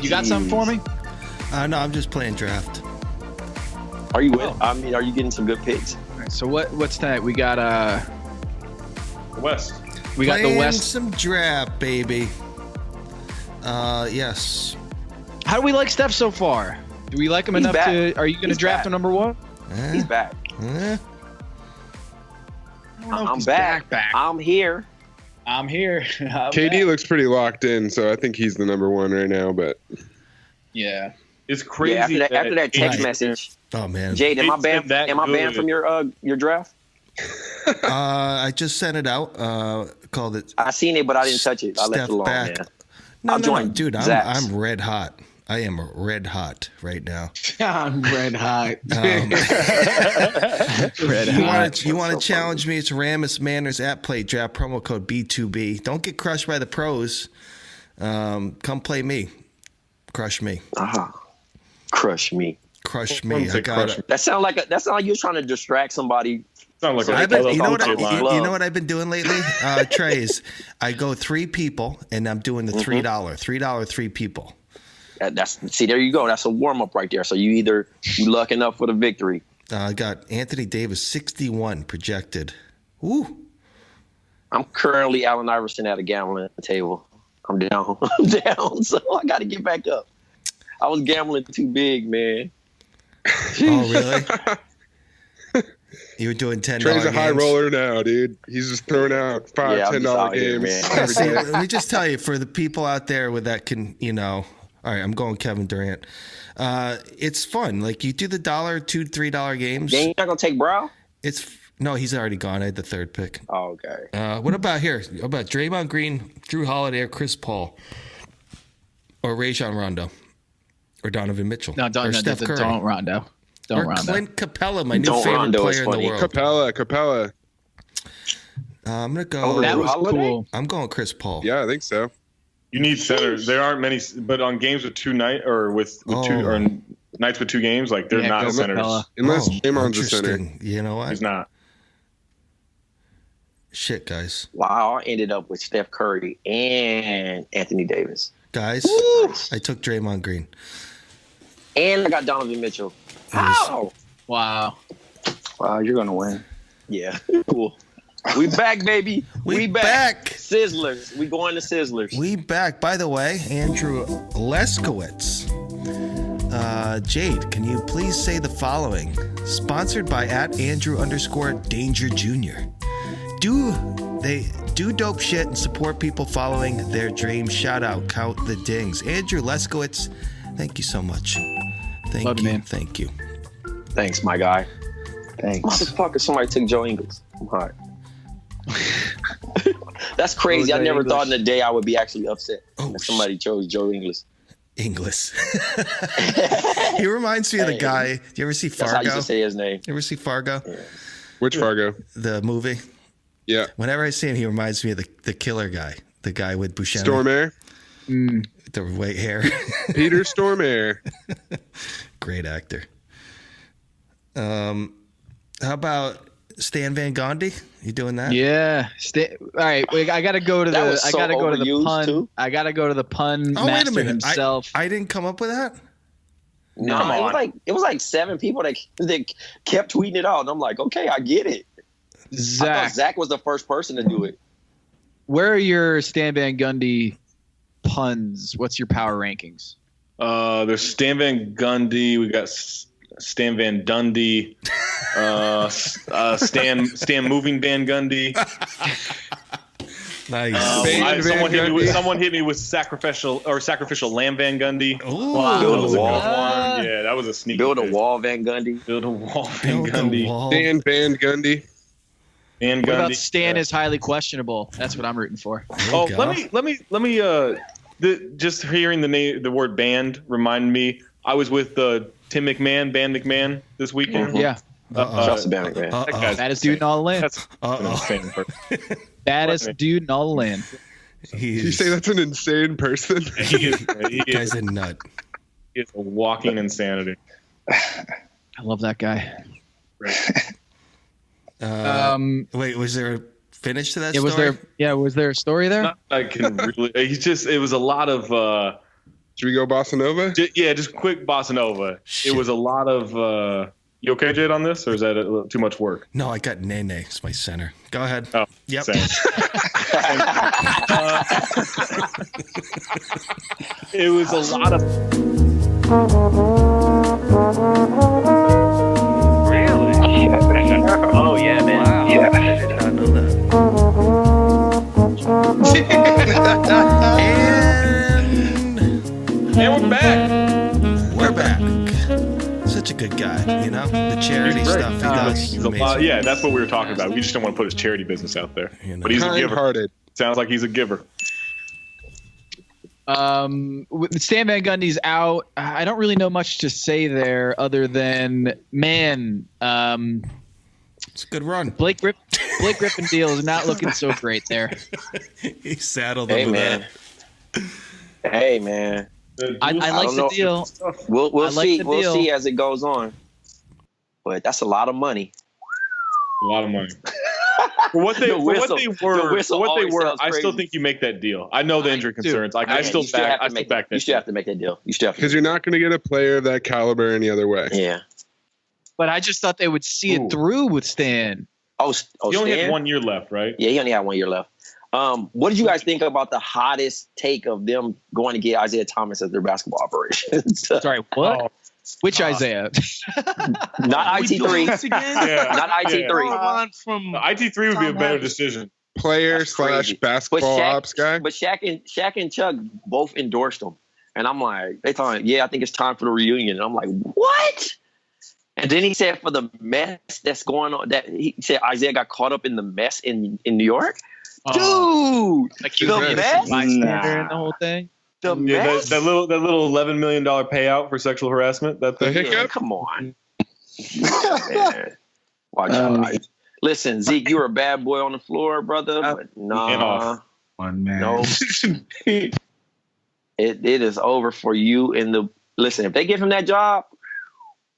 You got something for me? No, I'm just playing draft. Are you with? I mean, are you getting some good picks? All right, so what's tonight? We got The West. We got Playing the West. some draft, baby. Yes. How do we like Steph so far? Do we like him enough back. to? Are you going to draft him number one? He's back. I'm he's back. back. I'm here. I'm here. KD looks pretty locked in, so I think he's the number one right now. But yeah, it's crazy. Yeah, after that text message. Oh man, Jade, am I banned? Am I banned from your draft? I just sent it out. Called it. I seen it, but I didn't touch it. I left it alone. Back. Man. No, dude, I'm red hot. I am red hot right now. I'm red hot. red hot. You want to challenge me? It's Ramus Manners at Play Draft promo code B2B. Don't get crushed by the pros. Come play me. Crush me. Crush me. Crush me. I got it. That sounds like you're trying to distract somebody. Sound like you know what I've been doing lately? Trey, is I go 3 people and I'm doing the $3 3 people. See, there you go. That's a warm up right there. So you lucking up for the victory. I got Anthony Davis 61 projected. Ooh. I'm currently Allen Iverson at a gambling table. I'm down. So I got to get back up. I was gambling too big, man. Oh, really? You were doing $10 Trey's a games. high roller now, dude. He's just throwing out $10 games. Let me just tell you, for the people out there with that all right, I'm going Kevin Durant. It's fun. Like, you do the $2, $3 games. Then you're not gonna take Brow? No, he's already gone. I had the 3rd pick. Oh, okay. What about here? What about Draymond Green, Drew Holiday, or Chris Paul, or Rajon Rondo, or Donovan Mitchell, or Steph Curry? Don't Rondo. Or Clint Capella, my new favorite player in the world. Capella. I'm gonna go. That was cool. I'm going Chris Paul. Yeah, I think so. You need centers. There aren't many, but on games with 2 nights or with 2 or nights with 2 games, like they're not centers. Unless Draymond's a center. You know what? He's not. Shit, guys. Wow, I ended up with Steph Curry and Anthony Davis. Guys, I took Draymond Green. And I got Donovan Mitchell. Wow. Wow, you're going to win. Yeah, cool. We back, baby. We back. Sizzlers. We going to Sizzlers. We back. By the way, Andrew Leskowitz. Jade, can you please say the following? Sponsored by @Andrew_Danger Jr. Do dope shit and support people following their dreams. Shout out, count the dings. Andrew Leskowitz, thank you so much. Love you, man. Thank you. Thanks, my guy. Thanks. Motherfucker, somebody took Joe Ingles. I'm hot. That's crazy. I never thought in a day I would be actually upset that somebody chose Joe Ingles. Inglis. He reminds me of the guy. Do you ever see Fargo? That's how I used to say his name. You ever see Fargo? Yeah. Which Fargo? The movie. Yeah. Whenever I see him, he reminds me of the killer guy, the guy with Buscemi. Stormare. The white hair. Peter Stormare. Great actor. How about Stan Van Gundy? You doing that? Yeah. All right. I gotta go to the pun. Too. I gotta go to the pun master himself. I didn't come up with that. No, it was like 7 people that kept tweeting it out, and I'm like, okay, I get it. I thought Zach was the first person to do it. Where are your Stan Van Gundy puns? What's your power rankings? There's Stan Van Gundy. We got Stan Van Dundee. Stan Moving Van Gundy. Nice. Someone hit me with sacrificial Lamb Van Gundy. Ooh. Wow. Build a wall. Yeah, that was a sneaky. Build a wall, Van Gundy. Build a wall, Van Gundy. Stan Van Gundy. Van Gundy. What about Stan is highly questionable? That's what I'm rooting for. Oh, let me. Just hearing the word band reminded me. I was with Tim McMahon, Band McMahon, this weekend. Yeah. Shouts to Band McMahon. Baddest dude in all the land. That's Baddest dude in all the land. Did you say that's an insane person? He Guy's a nut. He is a walking insanity. I love that guy. Wait, was there a finish to that story? Was there a story there? I can really. It was a lot of Should we go bossa nova? Just quick bossa nova. Shit. It was a lot of. You okay, Jade, on this, or is that too much work? No, I got Nene. It's my center. Go ahead. Oh, yep. It was a lot of. Really? Oh yeah, man. Wow. Yeah. I did not know that. And we're back. We're back. Such a good guy, you know? The charity stuff he does. Yeah, that's what we were talking about. We just don't want to put his charity business out there. You know. But he's a giver. Sounds like he's a giver. Stan Van Gundy's out. I don't really know much to say there other than, man, it's a good run. Blake Griffin deal is not looking so great there. He saddled him with that. Hey, man. I like the deal. We'll see. We'll see as it goes on. But that's a lot of money. A lot of money. For what they were, I still think you make that deal. I know the injury concerns. I still back that. You should have to make that deal. Because you're not going to get a player of that caliber any other way. Yeah. But I just thought they would see it through with Stan. He only had 1 year left, right? Yeah, he only had 1 year left. What did you guys think about the hottest take of them going to get Isaiah Thomas as their basketball operations? Sorry, what? Oh. Which Isaiah? Not IT3. Not IT3. IT3 would be a better decision. Player / basketball ops guy. But Shaq and Chuck both endorsed him. And I'm like, I think it's time for the reunion. And I'm like, what? And then he said for the mess that's going on, that he said Isaiah got caught up in the mess in New York. Dude, like he was the mess bystander in the whole thing. The mess? That little $11 million payout for sexual harassment. That thing. Yeah, come on. Watch out. Listen, Zeke, you were a bad boy on the floor, brother. But nah, one man. No, it is over for you. Listen, if they give him that job,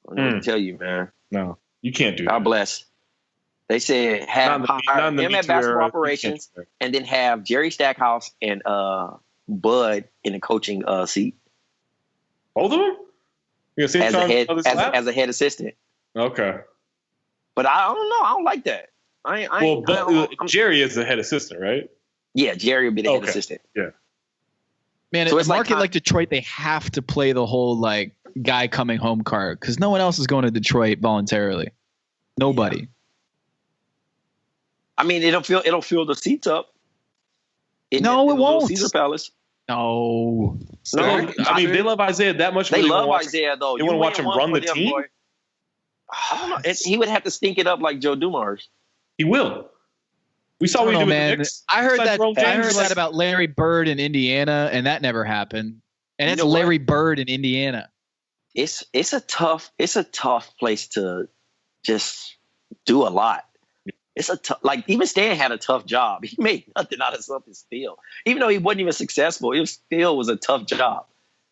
I'm gonna tell you, man. No, you can't do that. God bless. They said hire him at basketball operations, and then have Jerry Stackhouse and Bud in the coaching seat. Both of them? As a head assistant. Okay. But I don't know. I don't like that. Jerry is the head assistant, right? Yeah, Jerry would be the head assistant. Yeah. Man, so in a market like Detroit, they have to play the whole like guy coming home card because no one else is going to Detroit voluntarily. Nobody. Yeah. I mean, it'll fill the seats up. It won't. Caesar Palace. No. I mean, they love Isaiah that much. They love Isaiah, though. You want to watch him run the team? Boy. I don't know. He would have to stink it up like Joe Dumars. He will. We saw what he did with the Knicks. I heard that about Larry Bird in Indiana, and that never happened. And it's Larry Bird in Indiana. It's a tough place to just do a lot. It's even Stan had a tough job. He made nothing out of something still. Even though he wasn't even successful, it still was a tough job.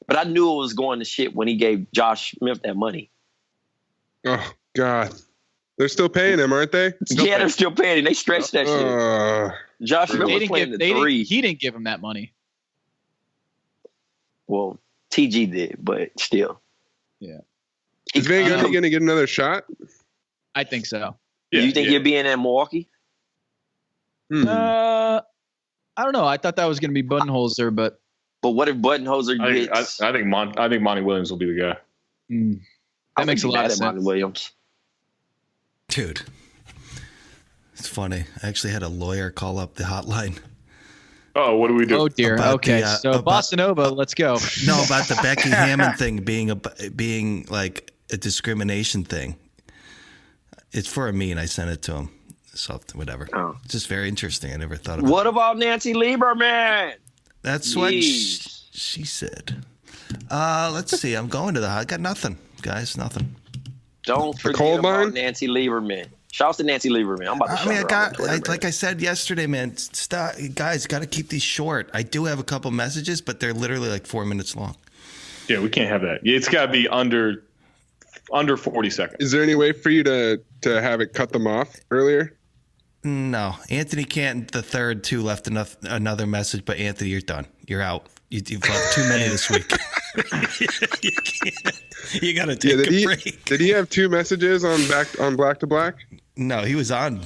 But I knew it was going to shit when he gave Josh Smith that money. Oh, God. They're still paying him, aren't they? They're still paying him. They stretched that shit. Josh Smith was playing the three. He didn't give him that money. Well, TG did, but still. Yeah. Is Van Gundy going to get another shot? I think so. Yeah, you think he'll be in Milwaukee? I don't know. I thought that was going to be Budenholzer, but what if Budenholzer gets? I think Monty Williams will be the guy. That makes a lot of sense. Monty Williams, dude. It's funny. I actually had a lawyer call up the hotline. Oh, what do we do? Oh dear. Okay, so Bossa Nova, let's go. No, about the Becky Hammond thing being like a discrimination thing. It's for me, and I sent it to him. So whatever. Oh. It's just very interesting. I never thought about it. What about Nancy Lieberman? That's what she said. Let's see. I'm going to I got nothing, guys. Nothing. Don't forget about Nancy Lieberman. Shouts to Nancy Lieberman. I'm about to like I said yesterday, man. Guys, got to keep these short. I do have a couple messages, but they're literally like 4 minutes long. Yeah, we can't have that. It's got to be under 40 seconds. Is there any way for you to have it cut them off earlier? No. Anthony Canton, the third, too, left another message, but Anthony, you're done. You're out. You've left too many this week. You got to take a break. Did he have 2 messages on Black to Black? No, he was on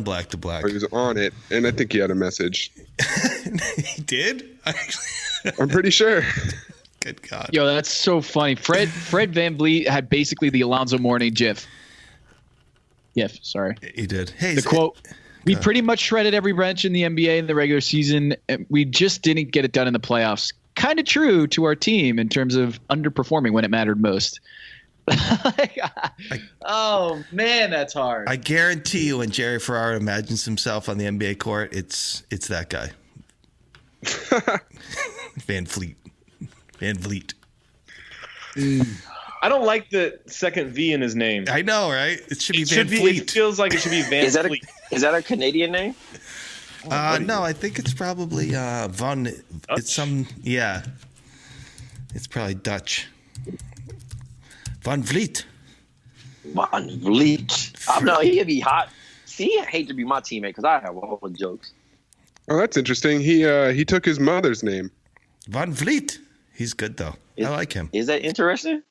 Black to Black. Oh, he was on it, and I think he had a message. He did? I'm pretty sure. Good God. Yo, that's so funny. Fred VanVleet had basically the Alonzo Mourning GIF. Sorry. He did. Hey, the quote, we pretty much shredded every bench in the NBA in the regular season. We just didn't get it done in the playoffs. Kind of true to our team in terms of underperforming when it mattered most. Oh, man, that's hard. I guarantee you when Jerry Ferrara imagines himself on the NBA court, it's that guy. VanVleet. I don't like the second V in his name. I know, right? It should be VanVleet. It feels like it should be VanVleet. Is that a Canadian name? No, I think it's probably Von. Dutch? It's some, yeah. It's probably Dutch. VanVleet. I know he'd be hot. See, I hate to be my teammate because I have a whole bunch of jokes. Oh, that's interesting. He took his mother's name. VanVleet. He's good though. I like him. Is that interesting?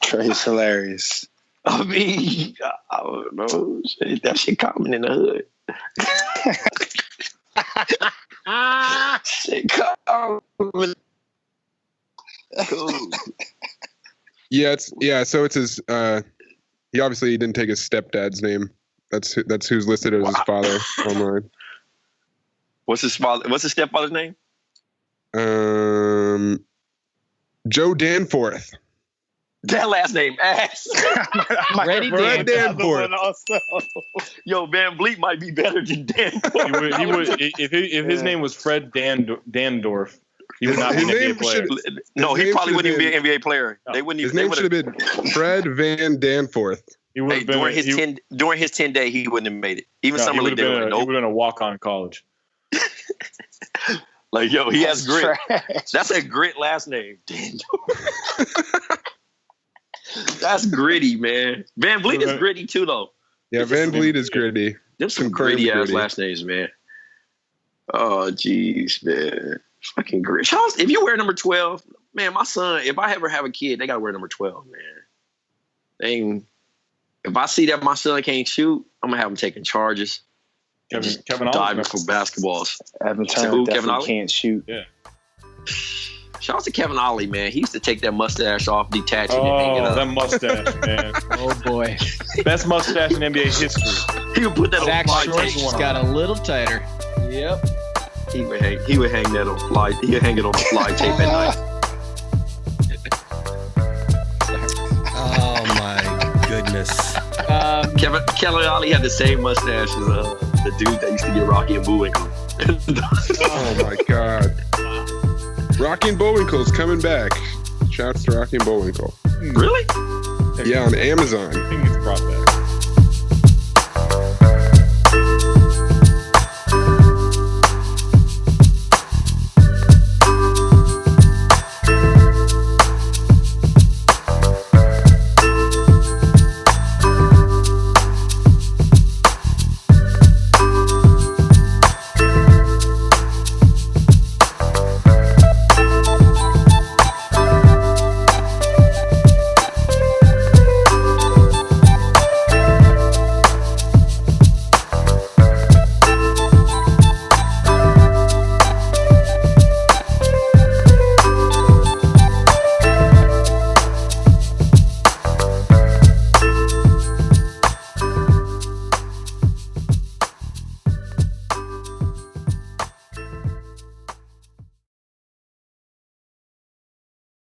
Trey's hilarious. I mean, I don't know. That shit common in the hood. Shit common. Cool. So it's his. He obviously didn't take his stepdad's name. That's who's listed as his father online. What's his stepfather's name? Joe Danforth. That last name ass. Fred Danforth. Yo, VanVleet might be better than Danforth. He would if his name was Fred Dandorf. He would not be an NBA player. No, he probably wouldn't even be an NBA player. No. They wouldn't His even. name should have been Fred Van Danforth. He would have been during his 10-day. He wouldn't have made it. Even summer league, he would have been a walk-on college. Like, yo, he has grit. That's a grit last name. That's gritty, man. VanVleet is gritty too, though. Yeah, VanVleet is gritty. There's some gritty ass last names, man. Oh, jeez, man. Fucking grit. Charles, if you wear number 12, man, my son, if I ever have a kid, they gotta wear number 12, man. If I see that my son can't shoot, I'm gonna have him taking charges. Kevin diving for basketballs. Evan Turner definitely can't shoot. Yeah. Shout out to Kevin Ollie, man. He used to take that mustache off, detach it, and hang it up. That mustache, man. Oh, boy. Best mustache in NBA history. He would put that Zach on fly Short's tape. got a little tighter. Yep. He would hang that on fly. He would hang it on the fly tape at night. Oh my goodness. Kevin Ollie had the same mustache as the dude that used to get Rocky and Bullwinkle. Oh my God. Rocky and Bullwinkle's coming back. Shouts to Rocky and Bullwinkle. Really? Yeah, on Amazon. I think it's brought back.